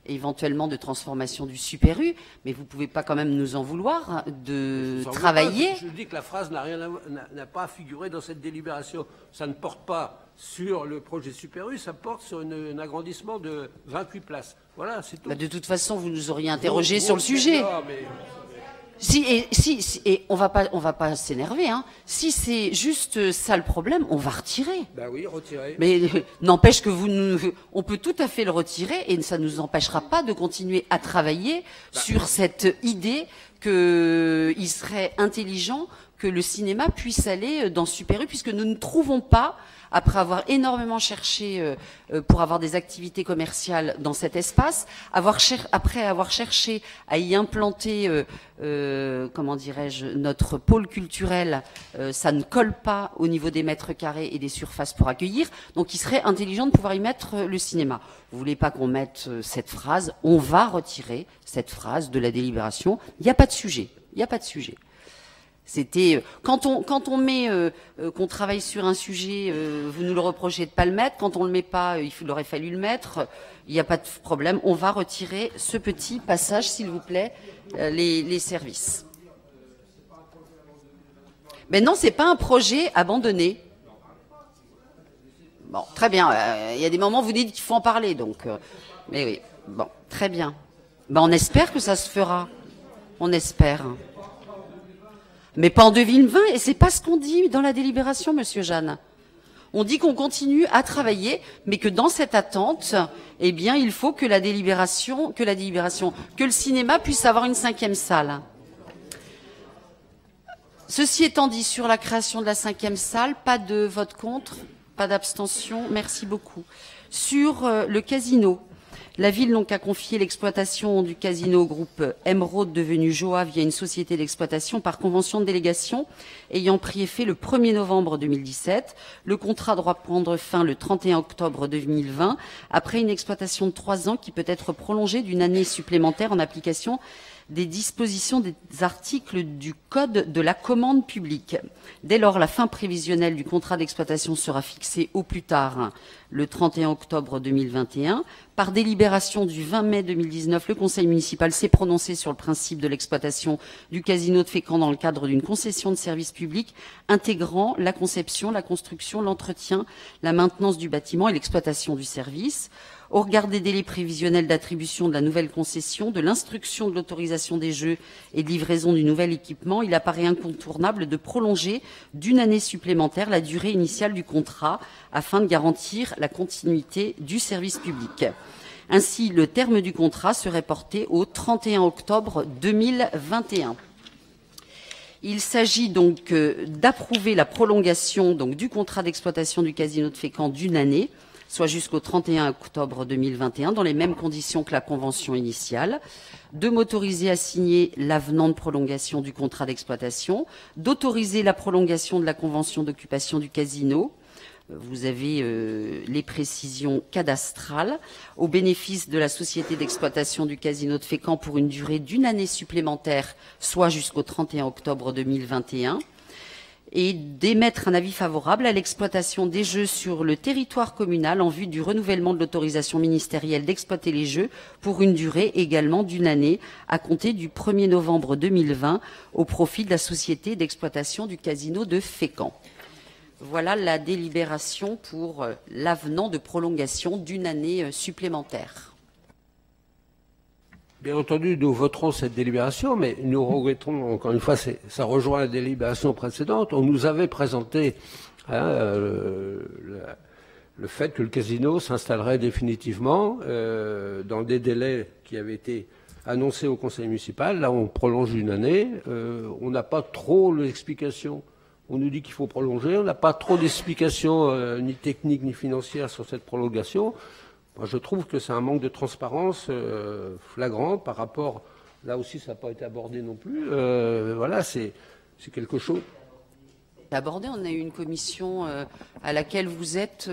éventuellement de transformation du Super U, mais vous pouvez pas quand même nous en vouloir de travailler. Je dis que la phrase n'a pas figuré dans cette délibération. Ça ne porte pas sur le projet Super U, ça porte sur un agrandissement de 28 places. Voilà, c'est tout. Bah de toute façon, vous nous auriez interrogé sur le sujet. Non, mais... Et on va pas s'énerver, hein. Si c'est juste ça le problème, on va retirer. Ben oui, retirer. Mais n'empêche que on peut tout à fait le retirer et ça nous empêchera pas de continuer à travailler sur cette idée qu'il serait intelligent que le cinéma puisse aller dans Super U, puisque nous ne trouvons pas, après avoir énormément cherché pour avoir des activités commerciales dans cet espace, après avoir cherché à y implanter, comment dirais-je, notre pôle culturel, ça ne colle pas au niveau des mètres carrés et des surfaces pour accueillir. Donc il serait intelligent de pouvoir y mettre le cinéma. Vous voulez pas qu'on mette cette phrase? On va retirer cette phrase de la délibération. Il n'y a pas de sujet. Il n'y a pas de sujet. C'était quand on met qu'on travaille sur un sujet, vous nous le reprochez de pas le mettre. Quand on le met pas, il aurait fallu le mettre. Il n'y a pas de problème. On va retirer ce petit passage, s'il vous plaît, les services. Mais non, c'est pas un projet abandonné. Bon, très bien. Il y a des moments où vous dites qu'il faut en parler, donc. Mais oui. Bon, très bien. Ben, on espère que ça se fera. On espère. Mais pas en 2020, et c'est pas ce qu'on dit dans la délibération, monsieur Jeanne. On dit qu'on continue à travailler, mais que dans cette attente, eh bien, il faut que le cinéma puisse avoir une 5e salle. Ceci étant dit, sur la création de la 5e salle, pas de vote contre, pas d'abstention. Merci beaucoup. Sur le casino, la ville donc a confié l'exploitation du casino au groupe Emeraude devenu Joa via une société d'exploitation par convention de délégation ayant pris effet le 1er novembre 2017. Le contrat doit prendre fin le 31 octobre 2020 après une exploitation de 3 ans qui peut être prolongée d'une année supplémentaire en application des dispositions des articles du Code de la commande publique. Dès lors, la fin prévisionnelle du contrat d'exploitation sera fixée au plus tard le 31 octobre 2021. Par délibération du 20 mai 2019, le Conseil municipal s'est prononcé sur le principe de l'exploitation du casino de Fécamp dans le cadre d'une concession de service public intégrant la conception, la construction, l'entretien, la maintenance du bâtiment et l'exploitation du service. Au regard des délais prévisionnels d'attribution de la nouvelle concession, de l'instruction de l'autorisation des jeux et de livraison du nouvel équipement, il apparaît incontournable de prolonger d'une année supplémentaire la durée initiale du contrat afin de garantir la continuité du service public. Ainsi, le terme du contrat serait porté au 31 octobre 2021. Il s'agit donc d'approuver la prolongation du contrat d'exploitation du casino de Fécamp d'une année, soit jusqu'au 31 octobre 2021, dans les mêmes conditions que la convention initiale, de m'autoriser à signer l'avenant de prolongation du contrat d'exploitation, d'autoriser la prolongation de la convention d'occupation du casino. Vous avez les précisions cadastrales au bénéfice de la société d'exploitation du casino de Fécamp pour une durée d'une année supplémentaire, soit jusqu'au 31 octobre 2021. Et d'émettre un avis favorable à l'exploitation des jeux sur le territoire communal en vue du renouvellement de l'autorisation ministérielle d'exploiter les jeux pour une durée également d'une année à compter du 1er novembre 2020 au profit de la société d'exploitation du casino de Fécamp. Voilà la délibération pour l'avenant de prolongation d'une année supplémentaire. Bien entendu, nous voterons cette délibération, mais nous regrettons, encore une fois, ça rejoint la délibération précédente. On nous avait présenté le fait que le casino s'installerait définitivement dans des délais qui avaient été annoncés au conseil municipal. Là, on prolonge d'une année. On n'a pas trop l'explication. On nous dit qu'il faut prolonger. On n'a pas trop d'explications ni techniques ni financières sur cette prolongation. Moi, je trouve que c'est un manque de transparence flagrant par rapport... Là aussi, ça n'a pas été abordé non plus. Voilà, c'est quelque chose... Abordé, on a eu une commission à laquelle vous êtes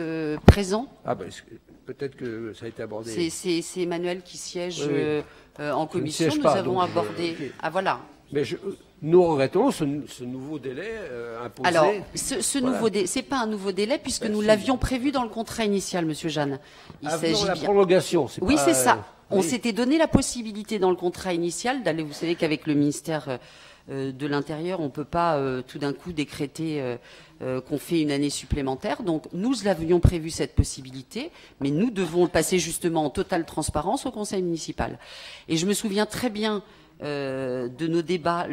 présent. Ah ben, peut-être que ça a été abordé. C'est Emmanuel qui siège en commission. Ne siège nous pas, avons abordé... okay. Ah voilà. Mais nous regrettons ce nouveau délai imposé. Alors, nouveau délai, c'est pas un nouveau délai puisque nous l'avions prévu dans le contrat initial, Monsieur Jeanne. Il s'agit la bien. Prolongation. Oui, c'est ça. On oui. s'était donné la possibilité dans le contrat initial d'aller. Vous savez qu'avec le ministère de l'Intérieur, on ne peut pas tout d'un coup décréter qu'on fait une année supplémentaire. Donc, nous l'avions prévu cette possibilité, mais nous devons le passer justement en totale transparence au Conseil municipal. Et je me souviens très bien de nos débats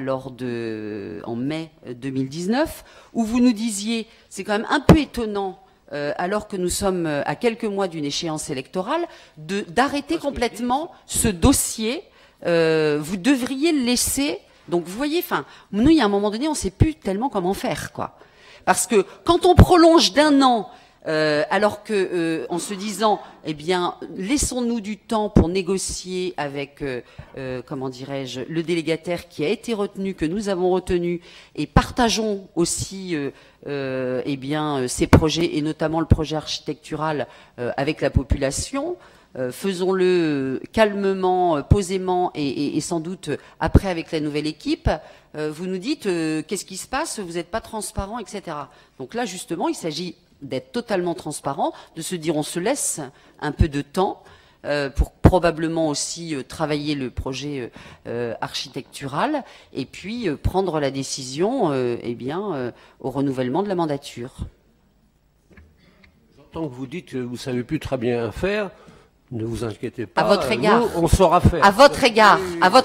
en mai 2019, où vous nous disiez, c'est quand même un peu étonnant, alors que nous sommes à quelques mois d'une échéance électorale, d'arrêter complètement ce dossier. Vous devriez le laisser. Donc vous voyez, nous, il y a un moment donné, on ne sait plus tellement comment faire, quoi. Parce que quand on prolonge d'un an, alors que, en se disant, eh bien, laissons-nous du temps pour négocier avec, comment dirais-je, le délégataire qui a été retenu, que nous avons retenu, et partageons aussi, eh bien, ces projets et notamment le projet architectural avec la population. Faisons-le calmement, posément et sans doute après avec la nouvelle équipe. Vous nous dites qu'est-ce qui se passe, vous n'êtes pas transparent, etc. Donc là, justement, il s'agit d'être totalement transparent, de se dire on se laisse un peu de temps pour probablement aussi travailler le projet architectural et puis prendre la décision eh bien, au renouvellement de la mandature. J'entends que vous dites que vous ne savez plus très bien faire. Ne vous inquiétez pas. À votre égard. Nous, on saura faire. À votre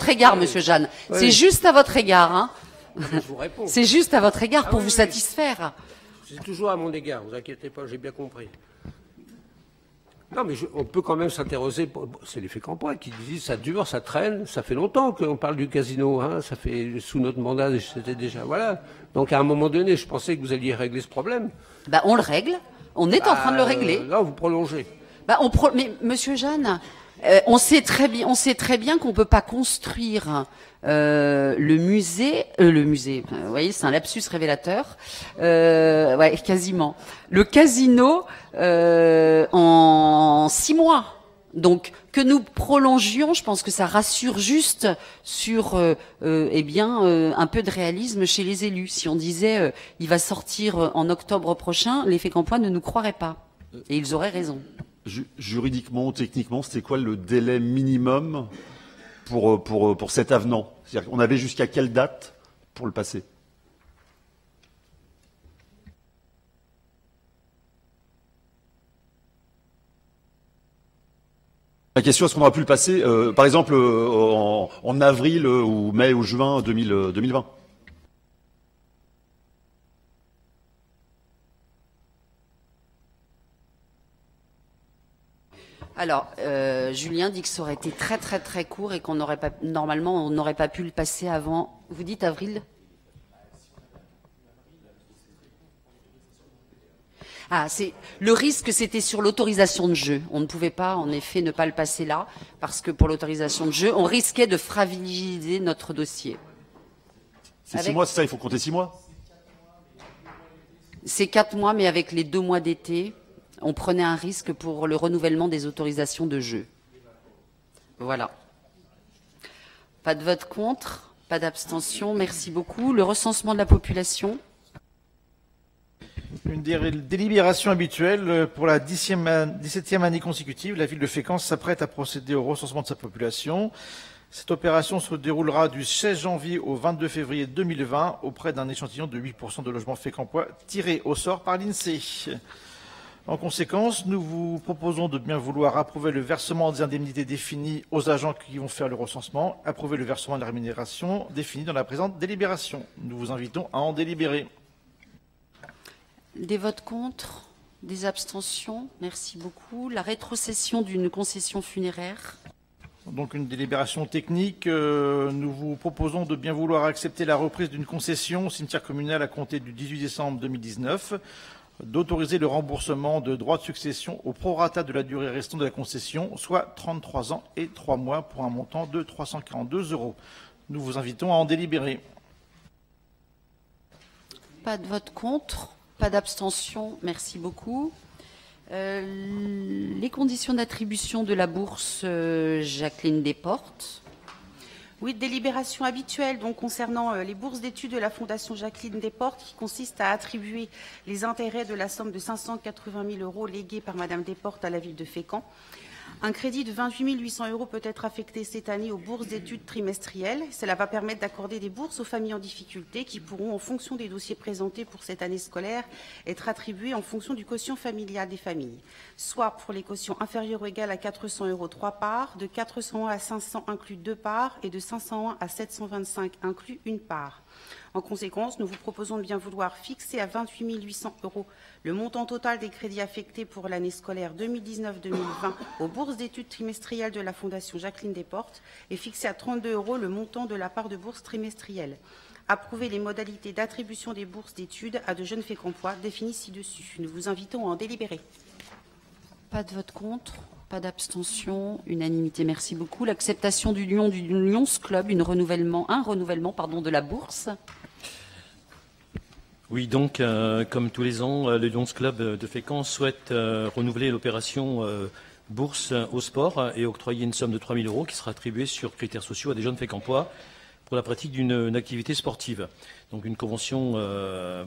égard, Monsieur Jeanne. Oui. C'est juste à votre égard. Hein. Je vous réponds. C'est juste à votre égard pour vous satisfaire. C'est toujours à mon égard, ne vous inquiétez pas, j'ai bien compris. Non, mais on peut quand même s'interroger. C'est les Fécampois qui disent ça dure, ça traîne. Ça fait longtemps qu'on parle du casino. Hein, ça fait sous notre mandat, c'était déjà voilà. Donc à un moment donné, je pensais que vous alliez régler ce problème. Bah, on le règle. On est en train de le régler. Là, vous prolongez. Bah, mais Monsieur Jeanne, on sait très bien qu'on peut pas construire le musée. Vous voyez, c'est un lapsus révélateur. Ouais, quasiment. Le casino en 6 mois. Donc que nous prolongions, je pense que ça rassure juste sur un peu de réalisme chez les élus. Si on disait il va sortir en octobre prochain, les Fécampois ne nous croiraient pas. Et ils auraient raison. Juridiquement, techniquement, c'était quoi le délai minimum pour cet avenant? C'est-à-dire qu'on avait jusqu'à quelle date pour le passer? La question, est-ce qu'on aura pu le passer, par exemple, en avril ou mai ou juin 2020? Alors, Julien dit que ça aurait été très très très court et qu'on n'aurait pas, normalement, on n'aurait pas pu le passer avant. Vous dites avril? Ah, le risque, c'était sur l'autorisation de jeu. On ne pouvait pas, en effet, ne pas le passer là, parce que pour l'autorisation de jeu, on risquait de fragiliser notre dossier. C'est 6 mois, c'est ça, il faut compter 6 mois? C'est 4 mois, mais avec les 2 mois d'été, on prenait un risque pour le renouvellement des autorisations de jeu. Voilà. Pas de vote contre, pas d'abstention, merci beaucoup. Le recensement de la population. Une délibération habituelle pour la 17e année consécutive. La ville de Fécamp s'apprête à procéder au recensement de sa population. Cette opération se déroulera du 16 janvier au 22 février 2020 auprès d'un échantillon de 8% de logements fécampois tirés au sort par l'INSEE. En conséquence, nous vous proposons de bien vouloir approuver le versement des indemnités définies aux agents qui vont faire le recensement, approuver le versement de la rémunération définie dans la présente délibération. Nous vous invitons à en délibérer. Des votes contre, des abstentions, merci beaucoup. La rétrocession d'une concession funéraire. Donc une délibération technique. Nous vous proposons de bien vouloir accepter la reprise d'une concession au cimetière communal à compter du 18 décembre 2019, d'autoriser le remboursement de droits de succession au prorata de la durée restante de la concession, soit 33 ans et 3 mois pour un montant de 342 €. Nous vous invitons à en délibérer. Pas de vote contre, pas d'abstention, merci beaucoup. Les conditions d'attribution de la bourse Jacqueline Desportes. Oui, délibération habituelle donc concernant les bourses d'études de la Fondation Jacqueline Desportes qui consiste à attribuer les intérêts de la somme de 580 000 € légués par Madame Desportes à la ville de Fécamp. Un crédit de 28 800 € peut être affecté cette année aux bourses d'études trimestrielles. Cela va permettre d'accorder des bourses aux familles en difficulté qui pourront, en fonction des dossiers présentés pour cette année scolaire, être attribuées en fonction du quotient familial des familles. Soit pour les quotients inférieurs ou égaux à 400 € 3 parts, de 401 à 500 inclus 2 parts et de 501 à 725 inclus 1 part. En conséquence, nous vous proposons de bien vouloir fixer à 28 800 € le montant total des crédits affectés pour l'année scolaire 2019-2020 aux bourses d'études trimestrielles de la Fondation Jacqueline Desportes et fixer à 32 € le montant de la part de bourse trimestrielle. Approuver les modalités d'attribution des bourses d'études à de jeunes Fécampois définies ci-dessus. Nous vous invitons à en délibérer. Pas de vote contre, pas d'abstention, unanimité, merci beaucoup. L'acceptation du Lions Club, un renouvellement de la bourse. Oui, donc, comme tous les ans, le Lions Club de Fécamp souhaite renouveler l'opération bourse au sport et octroyer une somme de 3 000 € qui sera attribuée sur critères sociaux à des jeunes Fécampois pour la pratique d'une activité sportive. Donc, une convention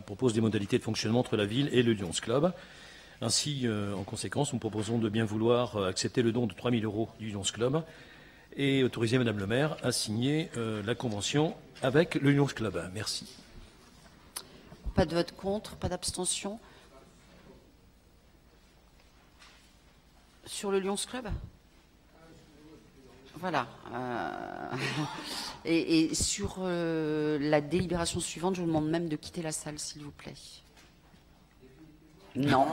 propose des modalités de fonctionnement entre la ville et le Lions Club. Ainsi, en conséquence, nous proposons de bien vouloir accepter le don de 3 000 € du Lions Club et autoriser Madame le maire à signer la convention avec le Lions Club. Merci. Pas de vote contre, pas d'abstention. Sur le Lions Club ? Voilà. Et sur la délibération suivante, je vous demande même de quitter la salle, s'il vous plaît. Non.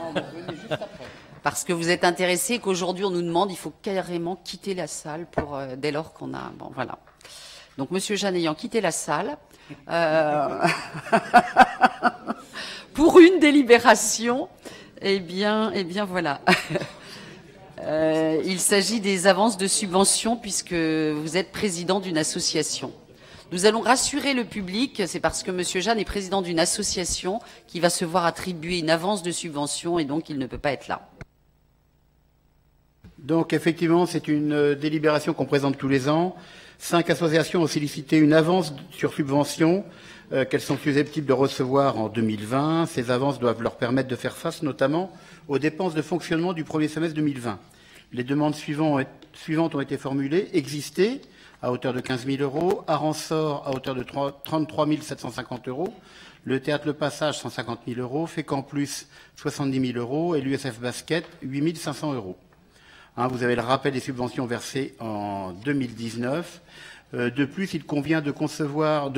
parce que vous êtes intéressés, qu'aujourd'hui on nous demande, il faut carrément quitter la salle pour, dès lors qu'on a... Bon, voilà. Donc, Monsieur Jeanne ayant quitté la salle, pour une délibération, eh bien voilà. Il s'agit des avances de subvention, puisque vous êtes président d'une association. Nous allons rassurer le public, c'est parce que Monsieur Jeanne est président d'une association qui va se voir attribuer une avance de subvention et donc il ne peut pas être là. Donc effectivement, c'est une délibération qu'on présente tous les ans. 5 associations ont sollicité une avance sur subvention qu'elles sont susceptibles de recevoir en 2020. Ces avances doivent leur permettre de faire face notamment aux dépenses de fonctionnement du premier semestre 2020. Les demandes suivantes ont été formulées. Exister à hauteur de 15 000 euros, Aransor à hauteur de 33 750 euros, le Théâtre Le Passage 150 000 euros, Fécamp Plus 70 000 euros et l'USF Basket 8 500 euros. Vous avez le rappel des subventions versées en 2019. De plus, il convient de prévoir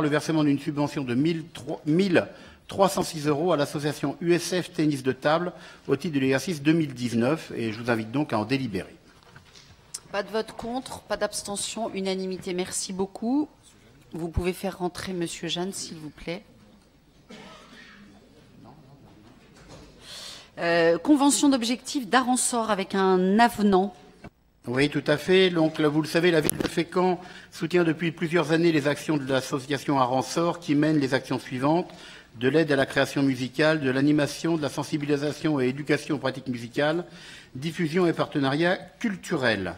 le versement d'une subvention de 1 306 euros à l'association USF Tennis de Table au titre de l'exercice 2019 et je vous invite donc à en délibérer. Pas de vote contre, pas d'abstention, unanimité. Merci beaucoup. Vous pouvez faire rentrer Monsieur Jeanne, s'il vous plaît. Convention d'objectifs d'Aransor avec un avenant. Oui, tout à fait. Donc, là, vous le savez, la ville de Fécamp soutient depuis plusieurs années les actions de l'association Aransor qui mène les actions suivantes: de l'aide à la création musicale, de l'animation, de la sensibilisation et éducation aux pratiques musicales, diffusion et partenariat culturel.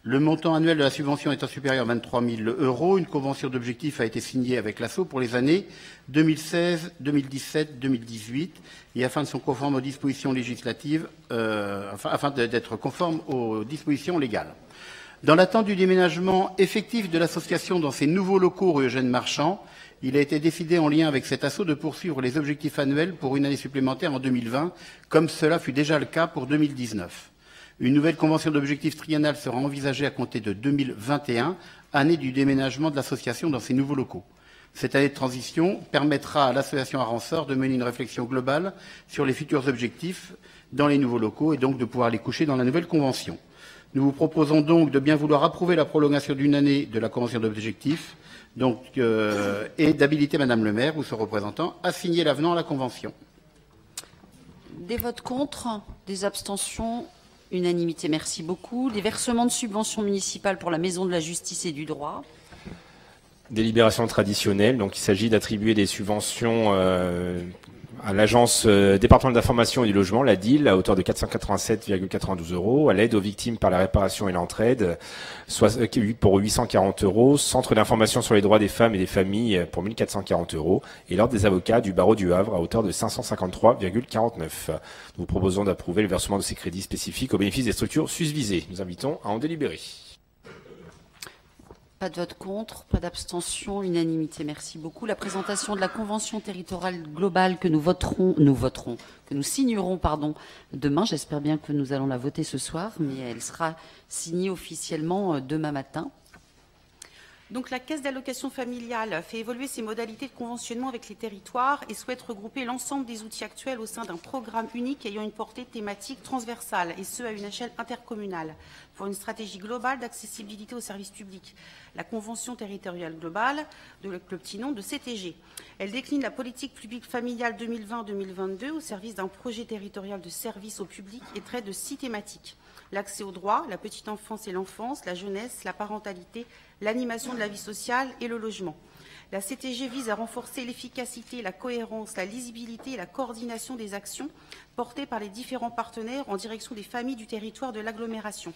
Le montant annuel de la subvention étant supérieur à 23 000 euros, une convention d'objectifs a été signée avec l'ASSO pour les années 2016, 2017, 2018, et afin de se conforme aux dispositions législatives, afin d'être conforme aux dispositions légales. Dans l'attente du déménagement effectif de l'association dans ses nouveaux locaux rue Eugène Marchand, il a été décidé en lien avec cet ASSO de poursuivre les objectifs annuels pour une année supplémentaire en 2020, comme cela fut déjà le cas pour 2019. Une nouvelle convention d'objectifs triennale sera envisagée à compter de 2021, année du déménagement de l'association dans ses nouveaux locaux. Cette année de transition permettra à l'association Aransor de mener une réflexion globale sur les futurs objectifs dans les nouveaux locaux et donc de pouvoir les coucher dans la nouvelle convention. Nous vous proposons donc de bien vouloir approuver la prolongation d'une année de la convention d'objectifs et d'habiliter Madame le maire ou son représentant à signer l'avenant à la convention. Des votes contre, des abstentions. Unanimité, merci beaucoup. Les versements de subventions municipales pour la Maison de la Justice et du Droit. Délibération traditionnelle, donc il s'agit d'attribuer des subventions à l'agence départementale d'information et du logement, la DIL, à hauteur de 487,92 euros, à l'aide aux victimes par la réparation et l'entraide, pour 840 euros, centre d'information sur les droits des femmes et des familles pour 1440 euros, et l'ordre des avocats du barreau du Havre à hauteur de 553,49. Nous vous proposons d'approuver le versement de ces crédits spécifiques au bénéfice des structures susvisées. Nous invitons à en délibérer. Pas de vote contre, pas d'abstention, unanimité. Merci beaucoup. La présentation de la convention territoriale globale que que nous signerons, demain. J'espère bien que nous allons la voter ce soir, mais elle sera signée officiellement demain matin. Donc la Caisse d'allocation familiale fait évoluer ses modalités de conventionnement avec les territoires et souhaite regrouper l'ensemble des outils actuels au sein d'un programme unique ayant une portée thématique transversale, et ce à une échelle intercommunale, pour une stratégie globale d'accessibilité aux services publics. La Convention territoriale globale, de le petit nom de CTG. Elle décline la politique publique familiale 2020-2022 au service d'un projet territorial de service au public et traite de 6 thématiques. L'accès aux droits, la petite enfance et l'enfance, la jeunesse, la parentalité, l'animation de la vie sociale et le logement. La CTG vise à renforcer l'efficacité, la cohérence, la lisibilité et la coordination des actions portées par les différents partenaires en direction des familles du territoire de l'agglomération.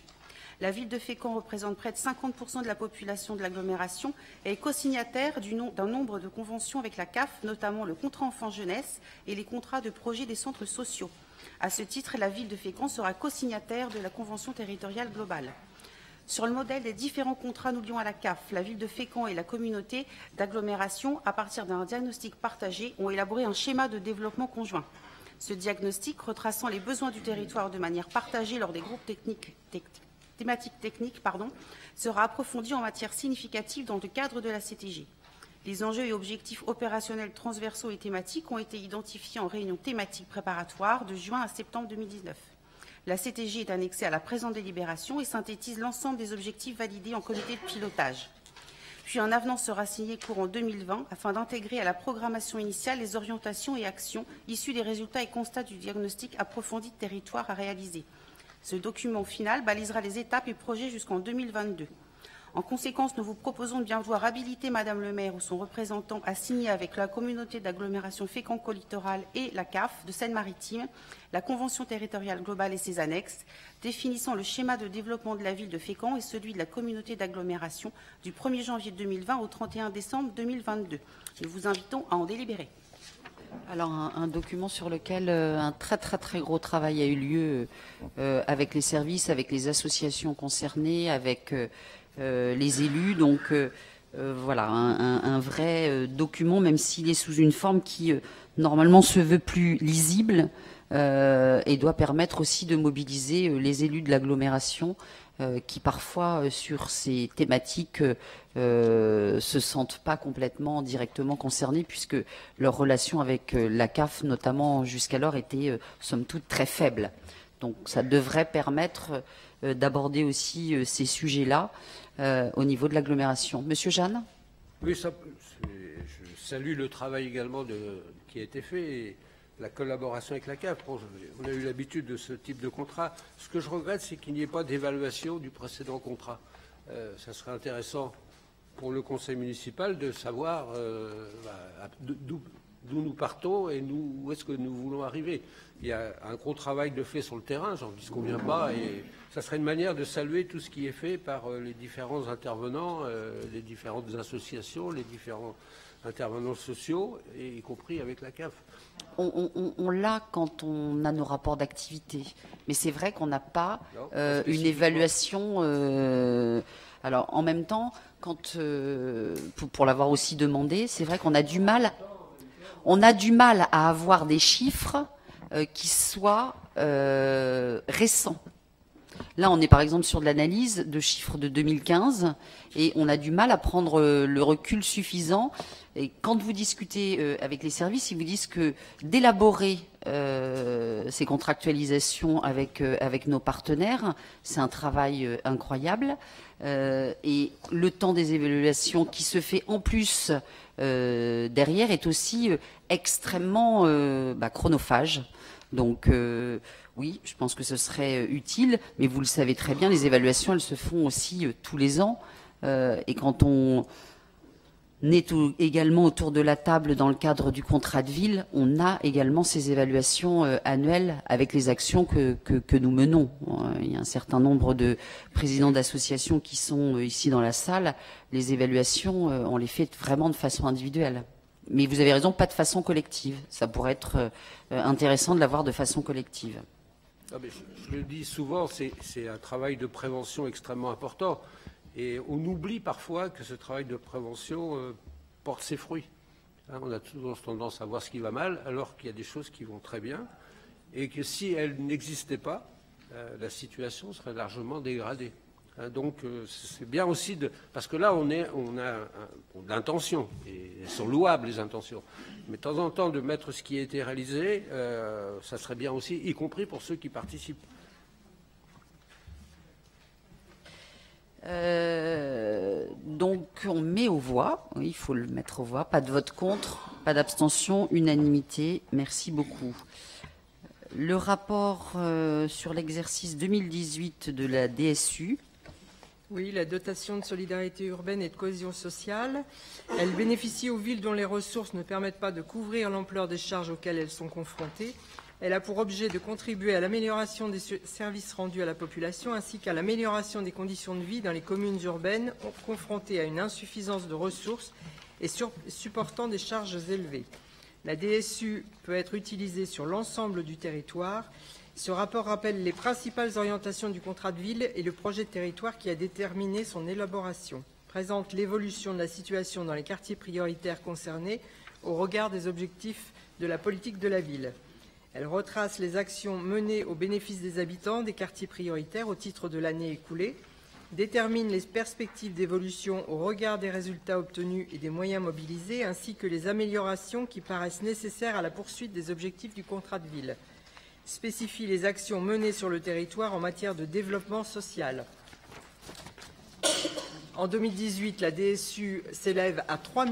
La ville de Fécamp représente près de 50% de la population de l'agglomération et est co-signataire d'un nombre de conventions avec la CAF, notamment le contrat enfant-jeunesse et les contrats de projet des centres sociaux. À ce titre, la ville de Fécamp sera co-signataire de la Convention territoriale globale. Sur le modèle des différents contrats nous liant à la CAF, la ville de Fécamp et la communauté d'agglomération, à partir d'un diagnostic partagé, ont élaboré un schéma de développement conjoint. Ce diagnostic, retraçant les besoins du territoire de manière partagée lors des groupes thématiques techniques, sera approfondi en matière significative dans le cadre de la CTG. Les enjeux et objectifs opérationnels transversaux et thématiques ont été identifiés en réunion thématique préparatoire de juin à septembre 2019. La CTG est annexée à la présente délibération et synthétise l'ensemble des objectifs validés en comité de pilotage. Puis un avenant sera signé courant 2020 afin d'intégrer à la programmation initiale les orientations et actions issues des résultats et constats du diagnostic approfondi de territoire à réaliser. Ce document final balisera les étapes et projets jusqu'en 2022. En conséquence, nous vous proposons de bien vouloir habiliter Madame le maire ou son représentant à signer avec la communauté d'agglomération Fécamp-Littoral et la CAF de Seine-Maritime la convention territoriale globale et ses annexes, définissant le schéma de développement de la ville de Fécamp et celui de la communauté d'agglomération du 1er janvier 2020 au 31 décembre 2022. Nous vous invitons à en délibérer. Alors, un document sur lequel un très gros travail a eu lieu avec les services, avec les associations concernées, avec les élus. Donc, voilà, un vrai document, même s'il est sous une forme qui, normalement, se veut plus lisible et doit permettre aussi de mobiliser les élus de l'agglomération qui, parfois, sur ces thématiques, se sentent pas complètement directement concernés puisque leur relation avec la CAF, notamment jusqu'alors, était, somme toute, très faible. Donc, ça devrait permettre d'aborder aussi ces sujets-là au niveau de l'agglomération. Monsieur Jeanne ? Oui, je salue le travail également qui a été fait et la collaboration avec la CAF. Bon, on a eu l'habitude de ce type de contrat. Ce que je regrette, c'est qu'il n'y ait pas d'évaluation du précédent contrat. Ça serait intéressant pour le conseil municipal de savoir d'où nous partons et où est-ce que nous voulons arriver. Il y a un gros travail de fait sur le terrain, j'en disconviens pas, et ça serait une manière de saluer tout ce qui est fait par les différents intervenants, les différentes associations, les différents intervenants sociaux, y compris avec la CAF. On l'a quand on a nos rapports d'activité, mais c'est vrai qu'on n'a pas une évaluation. Alors, en même temps, pour l'avoir aussi demandé, c'est vrai qu'on a du mal. On a du mal à avoir des chiffres qui soient récents. Là, on est par exemple sur de l'analyse de chiffres de 2015 et on a du mal à prendre le recul suffisant. Et quand vous discutez avec les services, ils vous disent que d'élaborer ces contractualisations avec nos partenaires, c'est un travail incroyable. Et le temps des évaluations qui se fait en plus derrière est aussi extrêmement chronophage. Donc oui, je pense que ce serait utile, mais vous le savez très bien, les évaluations, elles se font aussi tous les ans. Et quand on est également autour de la table dans le cadre du contrat de ville, on a également ces évaluations annuelles avec les actions que nous menons. Il y a un certain nombre de présidents d'associations qui sont ici dans la salle. Les évaluations, on les fait vraiment de façon individuelle. Mais vous avez raison, pas de façon collective. Ça pourrait être intéressant de l'avoir de façon collective. Ah mais je le dis souvent, c'est un travail de prévention extrêmement important. Et on oublie parfois que ce travail de prévention porte ses fruits. On a toujours tendance à voir ce qui va mal, alors qu'il y a des choses qui vont très bien. Et que si elles n'existaient pas, la situation serait largement dégradée. Donc c'est bien aussi parce que là on a de l'intention et elles sont louables les intentions, mais de temps en temps de mettre ce qui a été réalisé, ça serait bien aussi, y compris pour ceux qui participent. Donc on met aux voix, oui, il faut le mettre aux voix, pas de vote contre, pas d'abstention, unanimité, merci beaucoup. Le rapport sur l'exercice 2018 de la DSU. Oui, la dotation de solidarité urbaine et de cohésion sociale. Elle bénéficie aux villes dont les ressources ne permettent pas de couvrir l'ampleur des charges auxquelles elles sont confrontées. Elle a pour objet de contribuer à l'amélioration des services rendus à la population ainsi qu'à l'amélioration des conditions de vie dans les communes urbaines confrontées à une insuffisance de ressources et supportant des charges élevées. La DSU peut être utilisée sur l'ensemble du territoire. Ce rapport rappelle les principales orientations du contrat de ville et le projet de territoire qui a déterminé son élaboration. Présente l'évolution de la situation dans les quartiers prioritaires concernés au regard des objectifs de la politique de la ville. Elle retrace les actions menées au bénéfice des habitants des quartiers prioritaires au titre de l'année écoulée, détermine les perspectives d'évolution au regard des résultats obtenus et des moyens mobilisés, ainsi que les améliorations qui paraissent nécessaires à la poursuite des objectifs du contrat de ville. spécifie les actions menées sur le territoire en matière de développement social. En 2018, la DSU s'élève à 3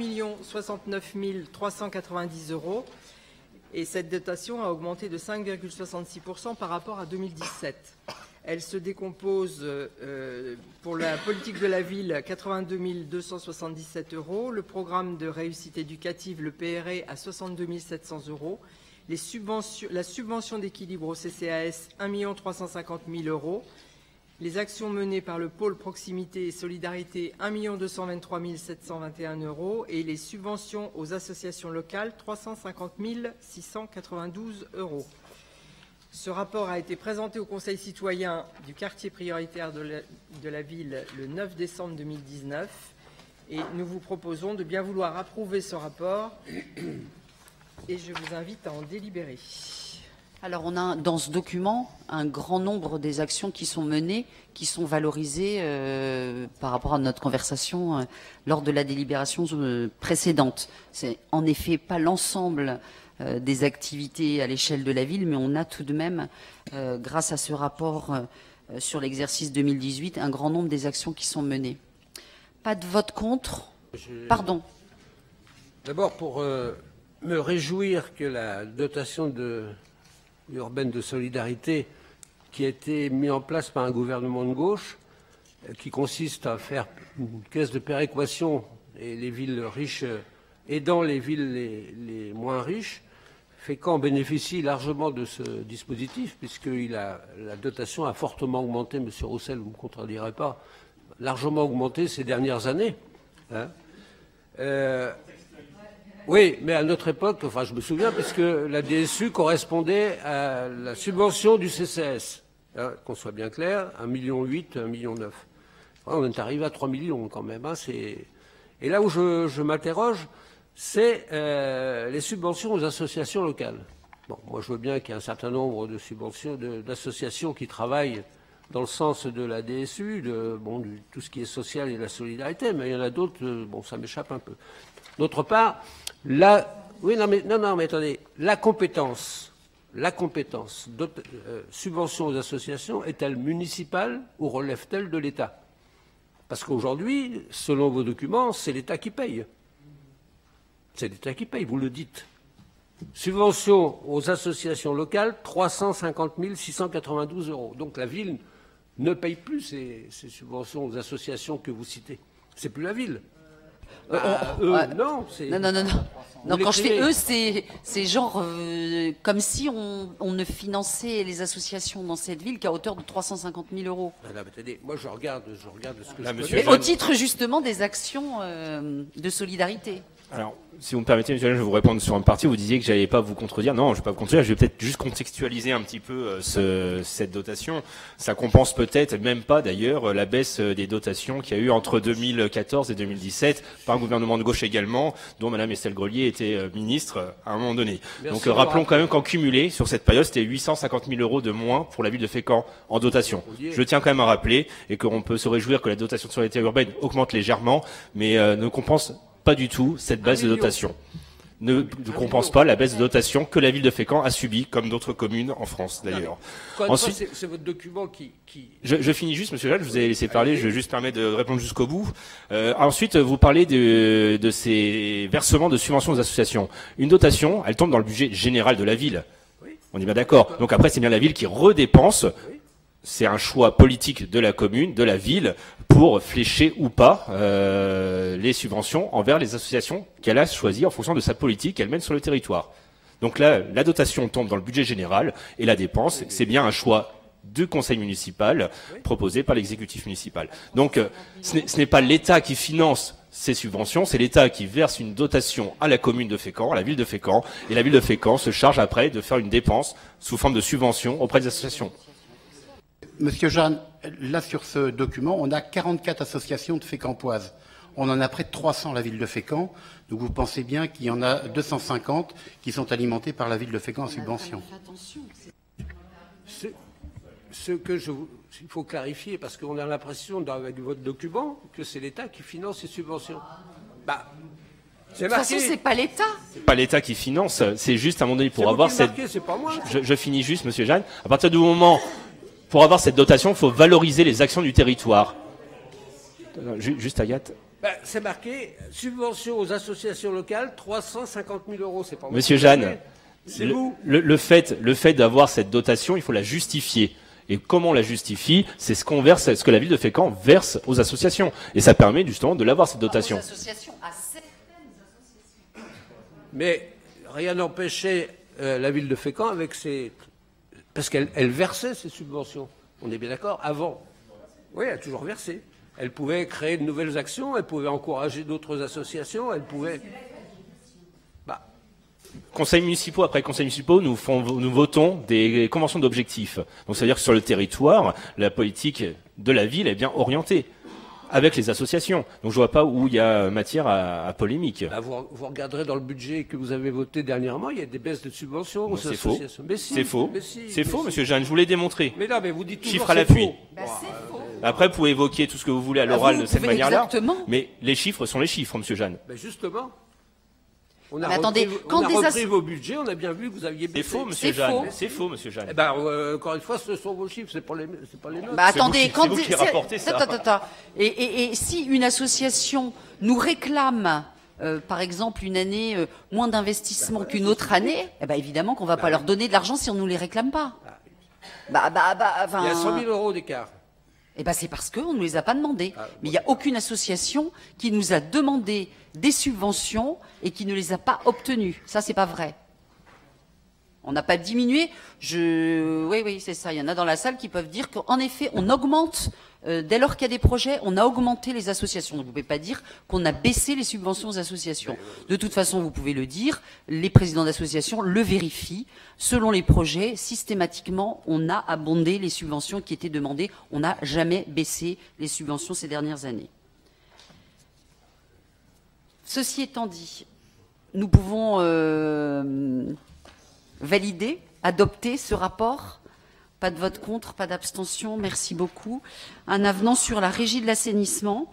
069 390 € et cette dotation a augmenté de 5,66% par rapport à 2017. Elle se décompose pour la politique de la ville 82 277 €, le programme de réussite éducative, le PRE, à 62 700 €, la subvention d'équilibre au CCAS 1 350 000 €, les actions menées par le pôle proximité et solidarité 1 223 721 € et les subventions aux associations locales 350 692 €. Ce rapport a été présenté au Conseil citoyen du quartier prioritaire de la ville le 9 décembre 2019 et nous vous proposons de bien vouloir approuver ce rapport et je vous invite à en délibérer. Alors, on a dans ce document un grand nombre des actions qui sont menées, qui sont valorisées par rapport à notre conversation lors de la délibération précédente. C'est en effet pas l'ensemble des activités à l'échelle de la ville, mais on a tout de même, grâce à ce rapport sur l'exercice 2018, un grand nombre des actions qui sont menées. Pas de vote contre. Pardon. D'abord, pour me réjouir que la dotation urbaine de solidarité qui a été mise en place par un gouvernement de gauche, qui consiste à faire une caisse de péréquation et les villes riches aidant les villes les moins riches, Fécamp bénéficie largement de ce dispositif, puisque la dotation a fortement augmenté, M. Roussel, vous ne me contredirez pas, largement augmenté ces dernières années. Hein. Oui, mais à notre époque, enfin je me souviens, puisque la DSU correspondait à la subvention du CCS. Hein, qu'on soit bien clair, 1,8 million, 1,9 million. On est arrivé à 3 millions quand même. Hein, et là où je m'interroge, c'est les subventions aux associations locales. Bon, moi je veux bien qu'il y ait un certain nombre de subventions d'associations qui travaillent dans le sens de la DSU, tout ce qui est social et la solidarité, mais il y en a d'autres, ça m'échappe un peu. D'autre part, attendez, la compétence subvention aux associations est-elle municipale ou relève-t-elle de l'État? Parce qu'aujourd'hui, selon vos documents, c'est l'État qui paye. C'est l'État qui paye, vous le dites. Subvention aux associations locales, 350 692 €. Donc la ville ne paye plus ces subventions aux associations que vous citez. C'est plus la ville. Non. Non, quand je fais eux, c'est genre comme si on ne finançait les associations dans cette ville qu'à hauteur de 350 000 €. Non, attendez, moi je regarde ce que je au titre justement des actions de solidarité. Alors, si vous me permettez, monsieur, je vais vous répondre sur une partie. Vous disiez que j'allais pas vous contredire. Non, je ne vais pas vous contredire. Je vais peut-être juste contextualiser un petit peu cette dotation. Ça compense peut-être, même pas d'ailleurs, la baisse des dotations qu'il y a eu entre 2014 et 2017 par un gouvernement de gauche également, dont Mme Estelle Grelier était ministre à un moment donné. Donc, rappelons quand même qu'en cumulé, sur cette période, c'était 850 000 € de moins pour la ville de Fécamp en dotation. Je tiens quand même à rappeler, et qu'on peut se réjouir que la dotation de solidarité urbaine augmente légèrement, mais ne compense pas du tout cette baisse de dotation. Ne compense pas la baisse de dotation que la ville de Fécamp a subie, comme d'autres communes en France d'ailleurs. Ensuite, c'est votre document qui... Je finis juste, monsieur Jacques, je vous ai laissé parler, je vais juste permettre de répondre jusqu'au bout. Ensuite, vous parlez de ces versements de subventions aux associations. Une dotation, elle tombe dans le budget général de la ville. Oui. On est bien d'accord. Donc après, c'est bien la ville qui redépense. Oui. C'est un choix politique de la commune, de la ville, pour flécher ou pas les subventions envers les associations qu'elle a choisies en fonction de sa politique qu'elle mène sur le territoire. Donc là, la dotation tombe dans le budget général et la dépense, c'est bien un choix du conseil municipal proposé par l'exécutif municipal. Donc ce n'est pas l'État qui finance ces subventions, c'est l'État qui verse une dotation à la commune de Fécamp, à la ville de Fécamp, et la ville de Fécamp se charge après de faire une dépense sous forme de subvention auprès des associations. Monsieur Jeanne, là sur ce document, on a 44 associations de Fécampoises. On en a près de 300 à la ville de Fécamp. Donc vous pensez bien qu'il y en a 250 qui sont alimentées par la ville de Fécamp en subvention. Il faut clarifier, parce qu'on a l'impression, avec votre document, que c'est l'État qui finance ces subventions. De toute façon, c'est pas l'État. C'est pas l'État qui finance, c'est juste à un moment donné pour avoir cette... c'est pas moi. Je finis juste, monsieur Jeanne. À partir du moment, pour avoir cette dotation, il faut valoriser les actions du territoire. Juste Agathe. C'est marqué subvention aux associations locales, 350 000 euros. C'est pas moi. Monsieur Jeanne, c'est vous. Le fait d'avoir cette dotation, il faut la justifier. Et comment on la justifie? C'est ce qu'on verse, ce que la ville de Fécamp verse aux associations. Et ça permet justement de l'avoir, cette dotation. Aux associations, à certaines associations. Mais rien n'empêchait la ville de Fécamp avec ses... Parce qu'elle versait ses subventions. On est bien d'accord? Avant. Oui, elle a toujours versé. Elle pouvait créer de nouvelles actions, elle pouvait encourager d'autres associations, elle pouvait... Conseils municipaux, après conseils municipaux, nous votons des conventions d'objectifs. Donc, c'est-à-dire que sur le territoire, la politique de la ville est bien orientée avec les associations. Donc, je vois pas où il y a matière à polémique. Vous regarderez dans le budget que vous avez voté dernièrement, il y a des baisses de subventions aux associations. C'est faux. C'est faux, monsieur Jeanne, je vous l'ai démontré. Mais non, mais vous dites toujours chiffres à l'appui. C'est faux. Après, vous pouvez évoquer tout ce que vous voulez à l'oral de cette manière-là. Exactement. Mais les chiffres sont les chiffres, monsieur Jeanne. Ben justement. On a attendez, repris vos budgets, on a bien vu que vous aviez baissé. C'est faux, monsieur Jeanne. C'est faux, monsieur Jeanne. Eh ben, encore une fois, ce sont vos chiffres, c'est pas les nôtres. Attendez, c'est vous qui rapportez ça. Et si une association nous réclame, par exemple, une année moins d'investissement qu'une autre année, eh ben, évidemment qu'on va pas leur donner de l'argent si on nous les réclame pas. Il y a 100 000 euros d'écart. Eh ben, c'est parce qu'on ne nous les a pas demandés. Mais il n'y a aucune association qui nous a demandé des subventions et qui ne les a pas obtenues. Ça, c'est pas vrai. On n'a pas diminué. Oui, c'est ça. Il y en a dans la salle qui peuvent dire qu'en effet, on augmente, dès lors qu'il y a des projets, on a augmenté les associations. Donc, vous ne pouvez pas dire qu'on a baissé les subventions aux associations. De toute façon, vous pouvez le dire, les présidents d'associations le vérifient. Selon les projets, systématiquement, on a abondé les subventions qui étaient demandées. On n'a jamais baissé les subventions ces dernières années. Ceci étant dit, nous pouvons valider, adopter ce rapport. Pas de vote contre, pas d'abstention. Merci beaucoup. Un avenant sur la régie de l'assainissement.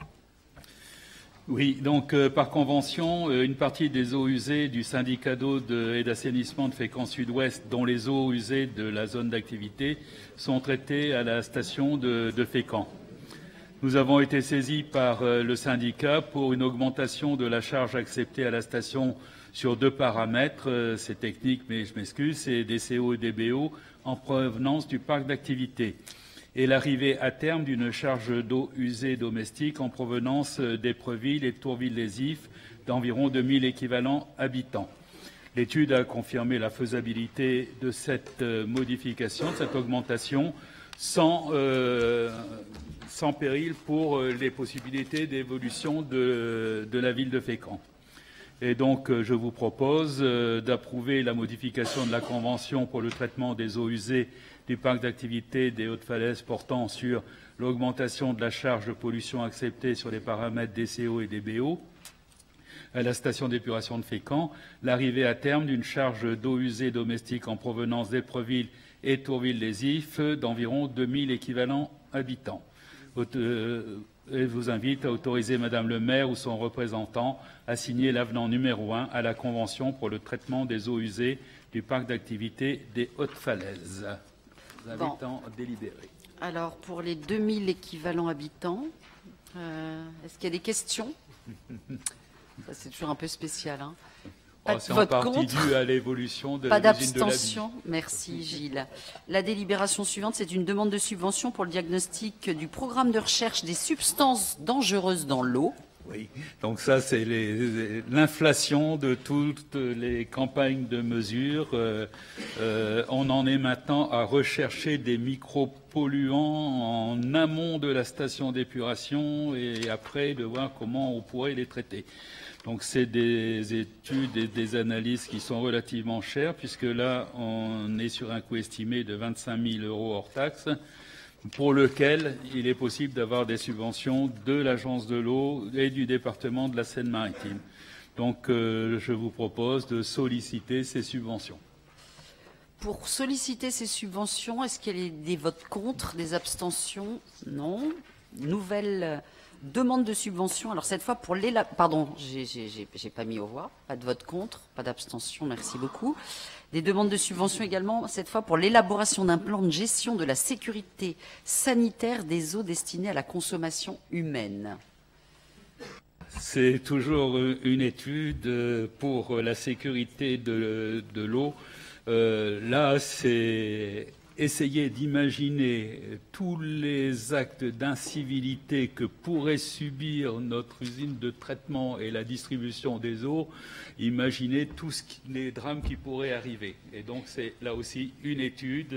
Oui, donc par convention, une partie des eaux usées du syndicat d'eau et d'assainissement de Fécamp Sud-Ouest, dont les eaux usées de la zone d'activité, sont traitées à la station de Fécamp. Nous avons été saisis par le syndicat pour une augmentation de la charge acceptée à la station sur 2 paramètres. C'est technique, mais je m'excuse, c'est DCO et DBO en provenance du parc d'activité. Et l'arrivée à terme d'une charge d'eau usée domestique en provenance d'Épreville et de Tourville-les-Ifs d'environ 2000 équivalents habitants. L'étude a confirmé la faisabilité de cette modification, de cette augmentation, sans péril pour les possibilités d'évolution de la ville de Fécamp. Et donc, je vous propose d'approuver la modification de la Convention pour le traitement des eaux usées du parc d'activité des Hautes-Falaises portant sur l'augmentation de la charge de pollution acceptée sur les paramètres DCO et DBO à la station d'épuration de Fécamp, l'arrivée à terme d'une charge d'eau usée domestique en provenance d'Épreville et Tourville-les-Ifs d'environ 2000 équivalents habitants. Je vous invite à autoriser Madame le maire ou son représentant à signer l'avenant numéro 1 à la Convention pour le traitement des eaux usées du parc d'activité des Hautes-Falaises. Je vous invite à délibérer. Alors, pour les 2000 équivalents habitants, est-ce qu'il y a des questions? Ça, c'est toujours un peu spécial. Hein. Pas de vote contre. Dû à l'évolution de pas l'usine de la d'abstention. Merci Gilles. La délibération suivante, c'est une demande de subvention pour le diagnostic du programme de recherche des substances dangereuses dans l'eau. Oui, donc ça c'est l'inflation de toutes les campagnes de mesures. On en est maintenant à rechercher des micropolluants en amont de la station d'épuration et après de voir comment on pourrait les traiter. Donc c'est des études et des analyses qui sont relativement chères puisque là on est sur un coût estimé de 25 000 € hors taxe, pour lequel il est possible d'avoir des subventions de l'Agence de l'eau et du département de la Seine-Maritime. Donc je vous propose de solliciter ces subventions. Pour solliciter ces subventions, est-ce qu'il y a des votes contre, des abstentions? Non. Nouvelle demandes de subvention. Alors cette fois pour pardon, j'ai pas mis aux voix. Pas de vote contre, pas d'abstention. Merci beaucoup. Des demandes de subvention également, cette fois pour l'élaboration d'un plan de gestion de la sécurité sanitaire des eaux destinées à la consommation humaine. C'est toujours une étude pour la sécurité de l'eau. Là, c'est essayer d'imaginer tous les actes d'incivilité que pourrait subir notre usine de traitement et la distribution des eaux, imaginer tous les drames qui pourraient arriver. Et donc c'est là aussi une étude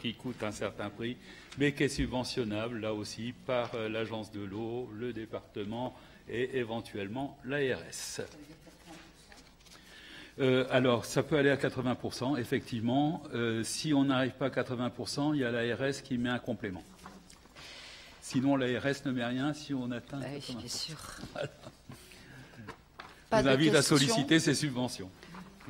qui coûte un certain prix, mais qui est subventionnable là aussi par l'agence de l'eau, le département et éventuellement l'ARS. Alors, ça peut aller à 80%, effectivement. Si on n'arrive pas à 80%, il y a l'ARS qui met un complément. Sinon, l'ARS ne met rien si on atteint 80%. Oui, bien sûr. Voilà. Pas Je vous invite de à solliciter ces subventions.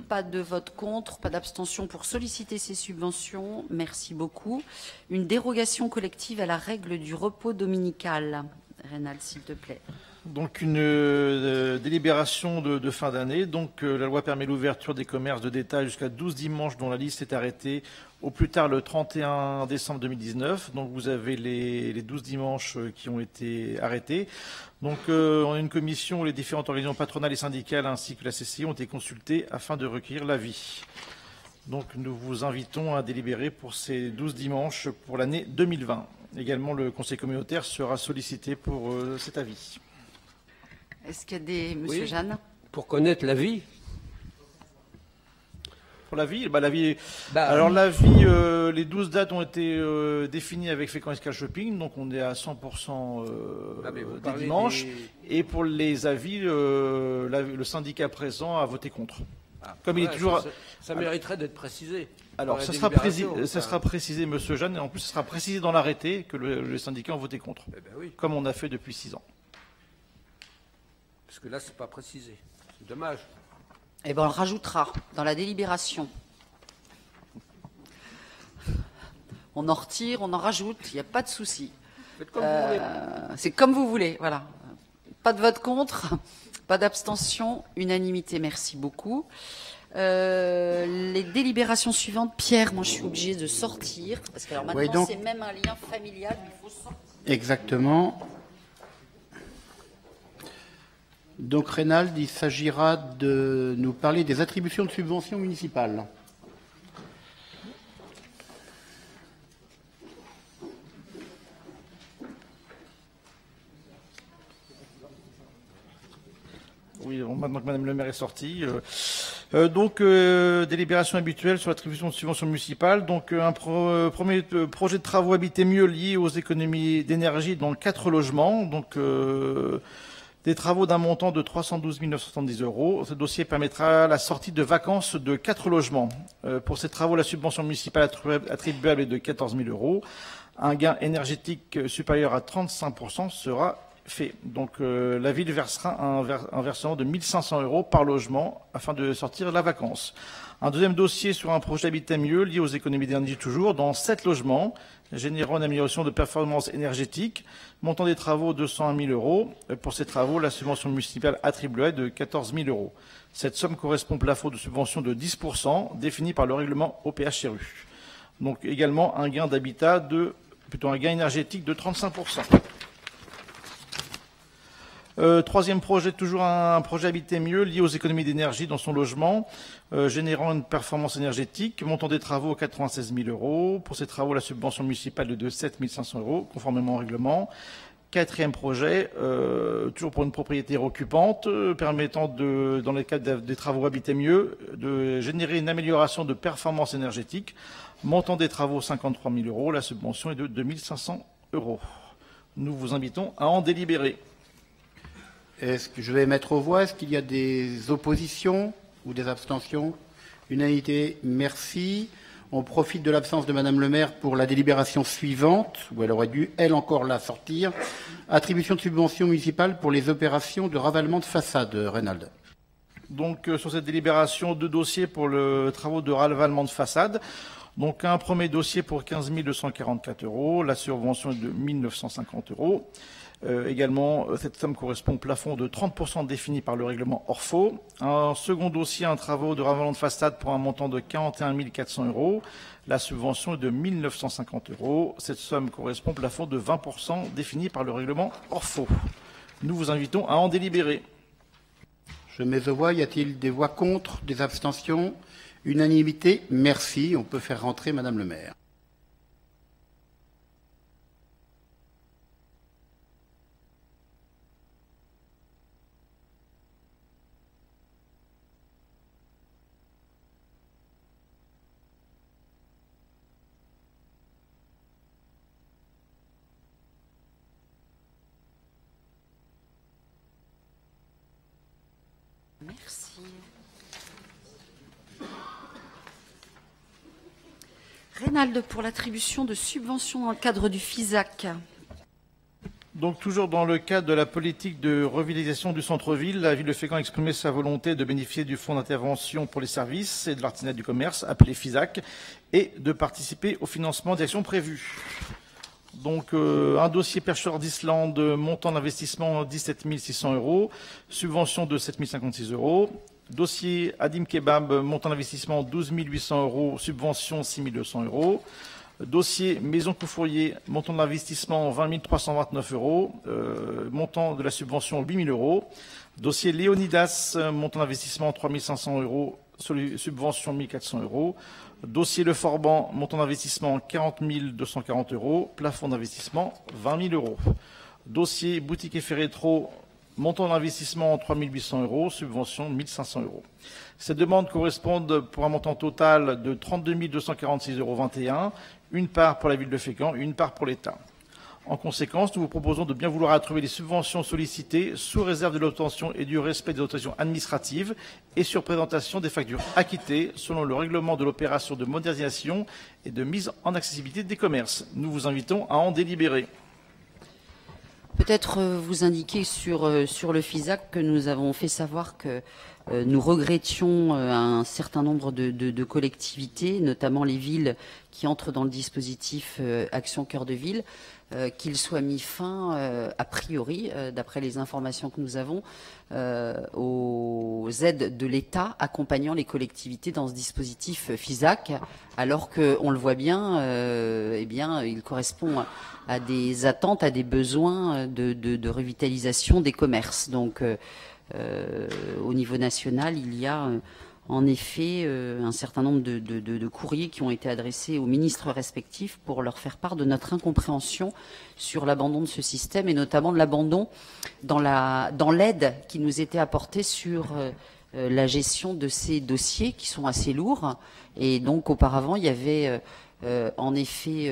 Pas de vote contre, pas d'abstention pour solliciter ces subventions. Merci beaucoup. Une dérogation collective à la règle du repos dominical. Reynald, s'il te plaît. Donc une délibération de fin d'année. Donc la loi permet l'ouverture des commerces de détail jusqu'à 12 dimanches dont la liste est arrêtée au plus tard le 31 décembre 2019. Donc vous avez les 12 dimanches qui ont été arrêtés. Donc on a une commission où les différentes organisations patronales et syndicales ainsi que la CCI ont été consultées afin de recueillir l'avis. Donc nous vous invitons à délibérer pour ces 12 dimanches pour l'année 2020. Également le conseil communautaire sera sollicité pour cet avis. Est-ce qu'il y a des... Monsieur Oui. Jeanne? Pour connaître l'avis. Pour l'avis, l'avis. Bah, alors l'avis, les 12 dates ont été définies avec Fécamp Escale Shopping, donc on est à 100% des dimanches. Et pour les avis, le syndicat présent a voté contre. Comme il est toujours. Ça mériterait d'être précisé. Alors, ça sera précisé, Monsieur Jeanne, et en plus, ça sera précisé dans l'arrêté que les syndicats ont voté contre. Eh ben oui. Comme on a fait depuis 6 ans. Parce que là, c'est pas précisé. C'est dommage. Eh bien, on le rajoutera dans la délibération. On en retire, on en rajoute, il n'y a pas de souci. Faites comme vous voulez. C'est comme vous voulez, voilà. Pas de vote contre, pas d'abstention, unanimité, merci beaucoup. Les délibérations suivantes, Pierre, moi je suis obligée de sortir, parce que alors maintenant Oui, donc... c'est même un lien familial, il faut sortir. Exactement. Donc, Reynald, il s'agira de nous parler des attributions de subventions municipales. Oui, maintenant que Madame le maire est sortie. Délibération habituelle sur l'attribution de subventions municipales. Donc, un premier projet de travaux Habiter mieux lié aux économies d'énergie dans 4 logements. Donc, des travaux d'un montant de 312 970 €. Ce dossier permettra la sortie de vacances de 4 logements. Pour ces travaux, la subvention municipale attribuable est de 14 000 €. Un gain énergétique supérieur à 35% sera fait. Donc la ville versera un versement de 1 500 € par logement afin de sortir la vacance. Un deuxième dossier sur un projet Habitat mieux lié aux économies d'énergie toujours dans 7 logements, générant une amélioration de performance énergétique, montant des travaux de 101 000 €. Pour ces travaux, la subvention municipale attribuée est de 14 000 €. Cette somme correspond au plafond de subvention de 10% défini par le règlement OPH-RU. Donc également un gain un gain énergétique de 35%. Troisième projet, toujours un projet Habiter mieux lié aux économies d'énergie dans son logement, générant une performance énergétique, montant des travaux 96 000 €. Pour ces travaux, la subvention municipale est de 7 500 €, conformément au règlement. Quatrième projet, toujours pour une propriétaire occupante, permettant dans le cadre des travaux Habiter mieux, de générer une amélioration de performance énergétique, montant des travaux 53 000 €. La subvention est de 2 500 €. Nous vous invitons à en délibérer. Est-ce que je vais mettre aux voix? Est-ce qu'il y a des oppositions ou des abstentions? Unanimité, merci. On profite de l'absence de Madame le maire pour la délibération suivante, où elle aurait dû, elle encore, la sortir. Attribution de subventions municipales pour les opérations de ravalement de façade, Reynald. Donc, sur cette délibération, 2 dossiers pour le travaux de ravalement de façade. Donc, un premier dossier pour 15 244 €. La subvention est de 1 950 €. Également, cette somme correspond au plafond de 30% défini par le règlement Orfo. Un second dossier, un travaux de ravalement de façade pour un montant de 41 400 €. La subvention est de 1 950 €. Cette somme correspond au plafond de 20% défini par le règlement Orfo. Nous vous invitons à en délibérer. Je mets aux voix. Y a-t-il des voix contre, des abstentions? Unanimité. Merci. On peut faire rentrer Madame le maire. Merci. Reynald, pour l'attribution de subventions dans le cadre du FISAC. Donc, toujours dans le cadre de la politique de revitalisation du centre-ville, la ville de Fécamp a exprimé sa volonté de bénéficier du fonds d'intervention pour les services et de l'artisanat du commerce, appelé FISAC, et de participer au financement des actions prévues. Donc, un dossier pêcheur d'Islande, montant d'investissement 17 600 €, subvention de 7 056 €. Dossier Adim Kebab, montant d'investissement 12 800 €, subvention 6 200 €. Dossier Maison Couffourier, montant d'investissement 20 329 €, montant de la subvention 8 000 €. Dossier Léonidas, montant d'investissement 3 500 €, subvention 1 400 €. Dossier Le Forban, montant d'investissement 40 240 €, plafond d'investissement 20 000 €. Dossier Boutique et Ferrétro, montant d'investissement 3 800 €, subvention 1 500 €. Ces demandes correspondent pour un montant total de 32 246,21 €, une part pour la ville de Fécamp et une part pour l'État. En conséquence, nous vous proposons de bien vouloir attribuer les subventions sollicitées sous réserve de l'obtention et du respect des autorisations administratives et sur présentation des factures acquittées selon le règlement de l'opération de modernisation et de mise en accessibilité des commerces. Nous vous invitons à en délibérer. Peut-être vous indiquer sur le FISAC que nous avons fait savoir que nous regrettions un certain nombre de collectivités, notamment les villes qui entrent dans le dispositif Action Cœur de Ville, qu'il soit mis fin, a priori, d'après les informations que nous avons, aux aides de l'État accompagnant les collectivités dans ce dispositif FISAC, alors qu'on le voit bien, eh bien, il correspond à des attentes, à des besoins de revitalisation des commerces. Donc, au niveau national, il y a en effet un certain nombre de courriers qui ont été adressés aux ministres respectifs pour leur faire part de notre incompréhension sur l'abandon de ce système et notamment de l'abandon dans l'aide qui nous était apportée sur la gestion de ces dossiers qui sont assez lourds. Et donc auparavant, il y avait en effet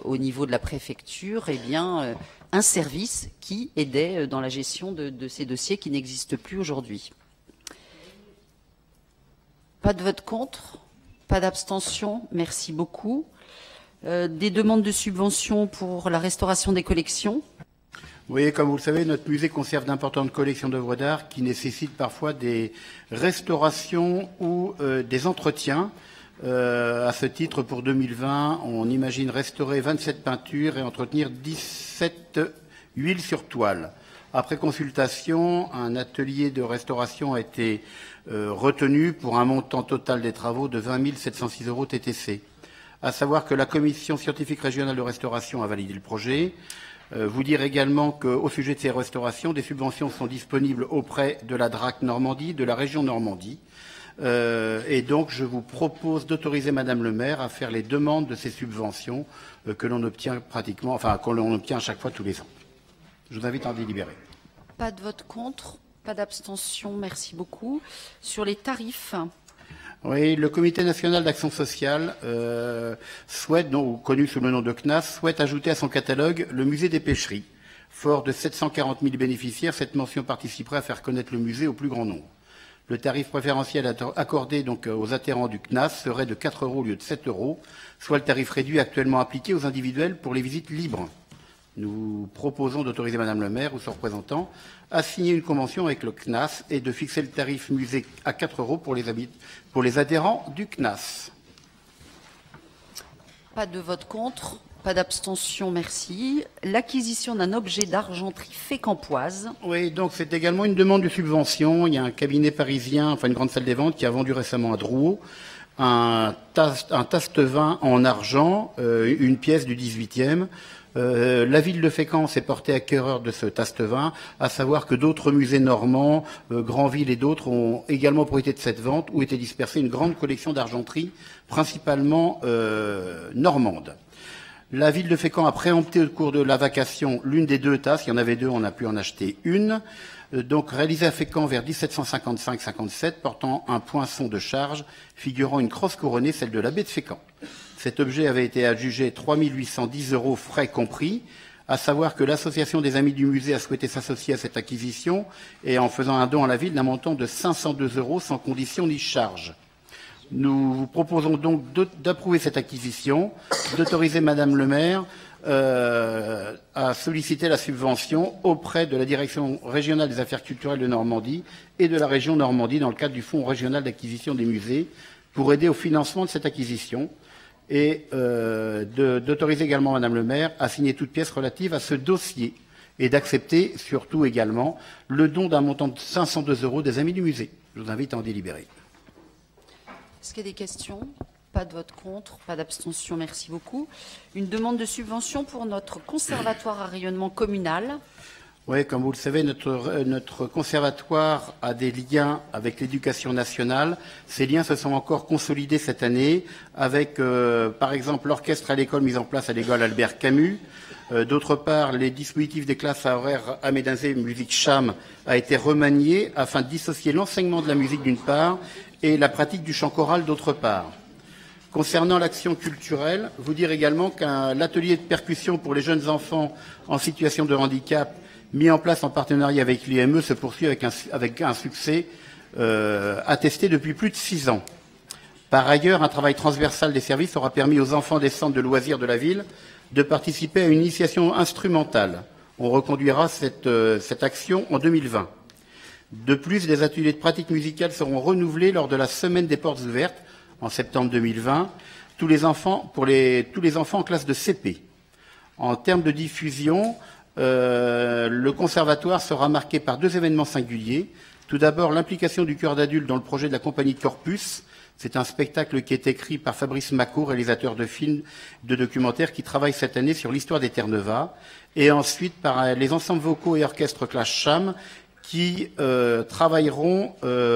au niveau de la préfecture, eh bien, un service qui aidait dans la gestion de ces dossiers qui n'existent plus aujourd'hui. Pas de vote contre, pas d'abstention, merci beaucoup. Des demandes de subventions pour la restauration des collections. Oui, comme vous le savez, notre musée conserve d'importantes collections d'œuvres d'art qui nécessitent parfois des restaurations ou des entretiens. À ce titre, pour 2020, on imagine restaurer 27 peintures et entretenir 17 huiles sur toile. Après consultation, un atelier de restauration a été retenu pour un montant total des travaux de 20 706 € TTC. À savoir que la commission scientifique régionale de restauration a validé le projet. Vous dire également qu'au sujet de ces restaurations, des subventions sont disponibles auprès de la DRAC Normandie, de la région Normandie. Et donc, je vous propose d'autoriser Madame le maire à faire les demandes de ces subventions que l'on obtient pratiquement, enfin, que l'on obtient à chaque fois tous les ans. Je vous invite à en délibérer. Pas de vote contre, pas d'abstention, merci beaucoup. Sur les tarifs. Oui, le Comité national d'action sociale souhaite, donc, connu sous le nom de CNAS, souhaite ajouter à son catalogue le musée des pêcheries. Fort de 740 000 bénéficiaires, cette mention participerait à faire connaître le musée au plus grand nombre. Le tarif préférentiel accordé donc aux adhérents du CNAS serait de 4 € au lieu de 7 €, soit le tarif réduit actuellement appliqué aux individuels pour les visites libres. Nous proposons d'autoriser Madame le maire ou son représentant à signer une convention avec le CNAS et de fixer le tarif musée à 4 € pour les adhérents du CNAS. Pas de vote contre, Pas d'abstention, merci. L'acquisition d'un objet d'argenterie fécampoise. Oui, donc c'est également une demande de subvention. Il y a un cabinet parisien, enfin une grande salle des ventes, qui a vendu récemment à Drouot un taste-vin en argent, une pièce du 18e. La ville de Fécamp s'est portée acquéreur de ce taste-vin, à savoir que d'autres musées normands, Granville et d'autres, ont également profité de cette vente, où était dispersée une grande collection d'argenterie, principalement normande. La ville de Fécamp a préempté au cours de la vacation l'une des deux tasses. Il y en avait deux, on a pu en acheter une. Donc réalisée à Fécamp vers 1755-57, portant un poinçon de charge figurant une crosse couronnée, celle de l'abbé de Fécamp. Cet objet avait été adjugé 3 810 € frais compris, à savoir que l'association des Amis du Musée a souhaité s'associer à cette acquisition et en faisant un don à la ville d'un montant de 502 € sans condition ni charge. Nous vous proposons donc d'approuver cette acquisition, d'autoriser Madame le maire à solliciter la subvention auprès de la Direction régionale des affaires culturelles de Normandie et de la région Normandie dans le cadre du Fonds régional d'acquisition des musées pour aider au financement de cette acquisition et d'autoriser également Madame le maire à signer toute pièce relative à ce dossier et d'accepter surtout également le don d'un montant de 502 € des Amis du musée. Je vous invite à en délibérer. Est-ce qu'il y a des questions? Pas de vote contre, pas d'abstention, merci beaucoup. Une demande de subvention pour notre conservatoire à rayonnement communal. Oui, comme vous le savez, notre conservatoire a des liens avec l'éducation nationale. Ces liens se sont encore consolidés cette année avec, par exemple, l'orchestre à l'école mis en place à l'école Albert Camus. D'autre part, les dispositifs des classes à horaires aménagées musique cham a été remanié afin de dissocier l'enseignement de la musique d'une part et la pratique du chant choral d'autre part. Concernant l'action culturelle, vous dire également qu'un atelier de percussion pour les jeunes enfants en situation de handicap mis en place en partenariat avec l'IME se poursuit avec un succès attesté depuis plus de 6 ans. Par ailleurs, un travail transversal des services aura permis aux enfants des centres de loisirs de la ville de participer à une initiation instrumentale. On reconduira cette action en 2020. De plus, des ateliers de pratique musicale seront renouvelés lors de la semaine des portes ouvertes en septembre 2020, tous les enfants en classe de CP. En termes de diffusion, le conservatoire sera marqué par 2 événements singuliers. Tout d'abord, l'implication du chœur d'adultes dans le projet de la compagnie de Corpus. C'est un spectacle qui est écrit par Fabrice Macot, réalisateur de films, de documentaires, qui travaille cette année sur l'histoire des Terre-Neuve. Et ensuite, par les ensembles vocaux et orchestres classe cham, qui travailleront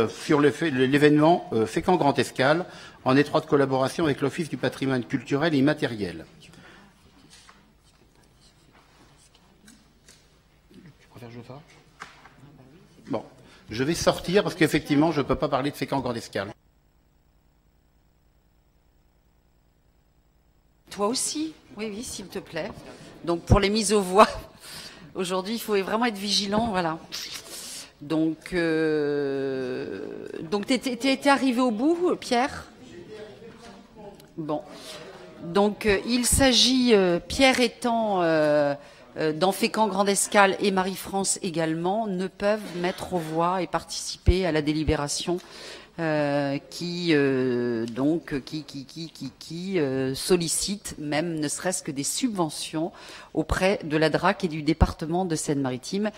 sur l'événement Fécamp Grand Escale, en étroite collaboration avec l'Office du patrimoine culturel et immatériel. Tu préfères que je fasse ? Bon, je vais sortir parce qu'effectivement, je ne peux pas parler de Fécamp Grand Escale. Toi aussi? Oui, oui, s'il te plaît. Donc, pour les mises aux voix, aujourd'hui, il faut vraiment être vigilant, voilà. Donc t'es arrivé au bout, Pierre? Bon. Donc, il s'agit, Pierre étant dans Fécamp Grande Escale et Marie-France également, ne peuvent mettre aux voix et participer à la délibération qui sollicite même ne serait-ce que des subventions auprès de la DRAC et du département de Seine-Maritime.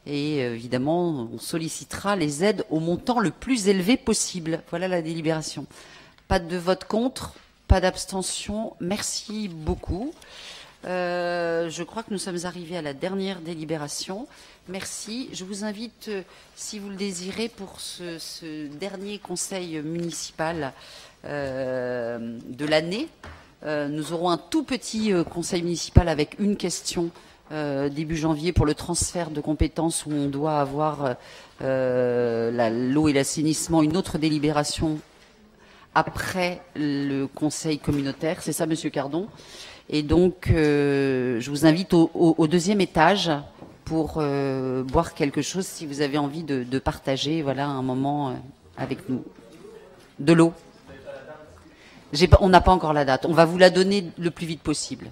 Et évidemment, on sollicitera les aides au montant le plus élevé possible. Voilà la délibération. Pas de vote contre, pas d'abstention. Merci beaucoup. Je crois que nous sommes arrivés à la dernière délibération. Merci. Je vous invite, si vous le désirez, pour ce dernier conseil municipal de l'année. Nous aurons un tout petit conseil municipal avec une question début janvier pour le transfert de compétences où on doit avoir l'eau et l'assainissement, une autre délibération après le conseil communautaire. C'est ça, Monsieur Cardon? Et donc, je vous invite au deuxième étage pour boire quelque chose si vous avez envie de partager un moment avec nous. De l'eau. On n'a pas encore la date. On va vous la donner le plus vite possible.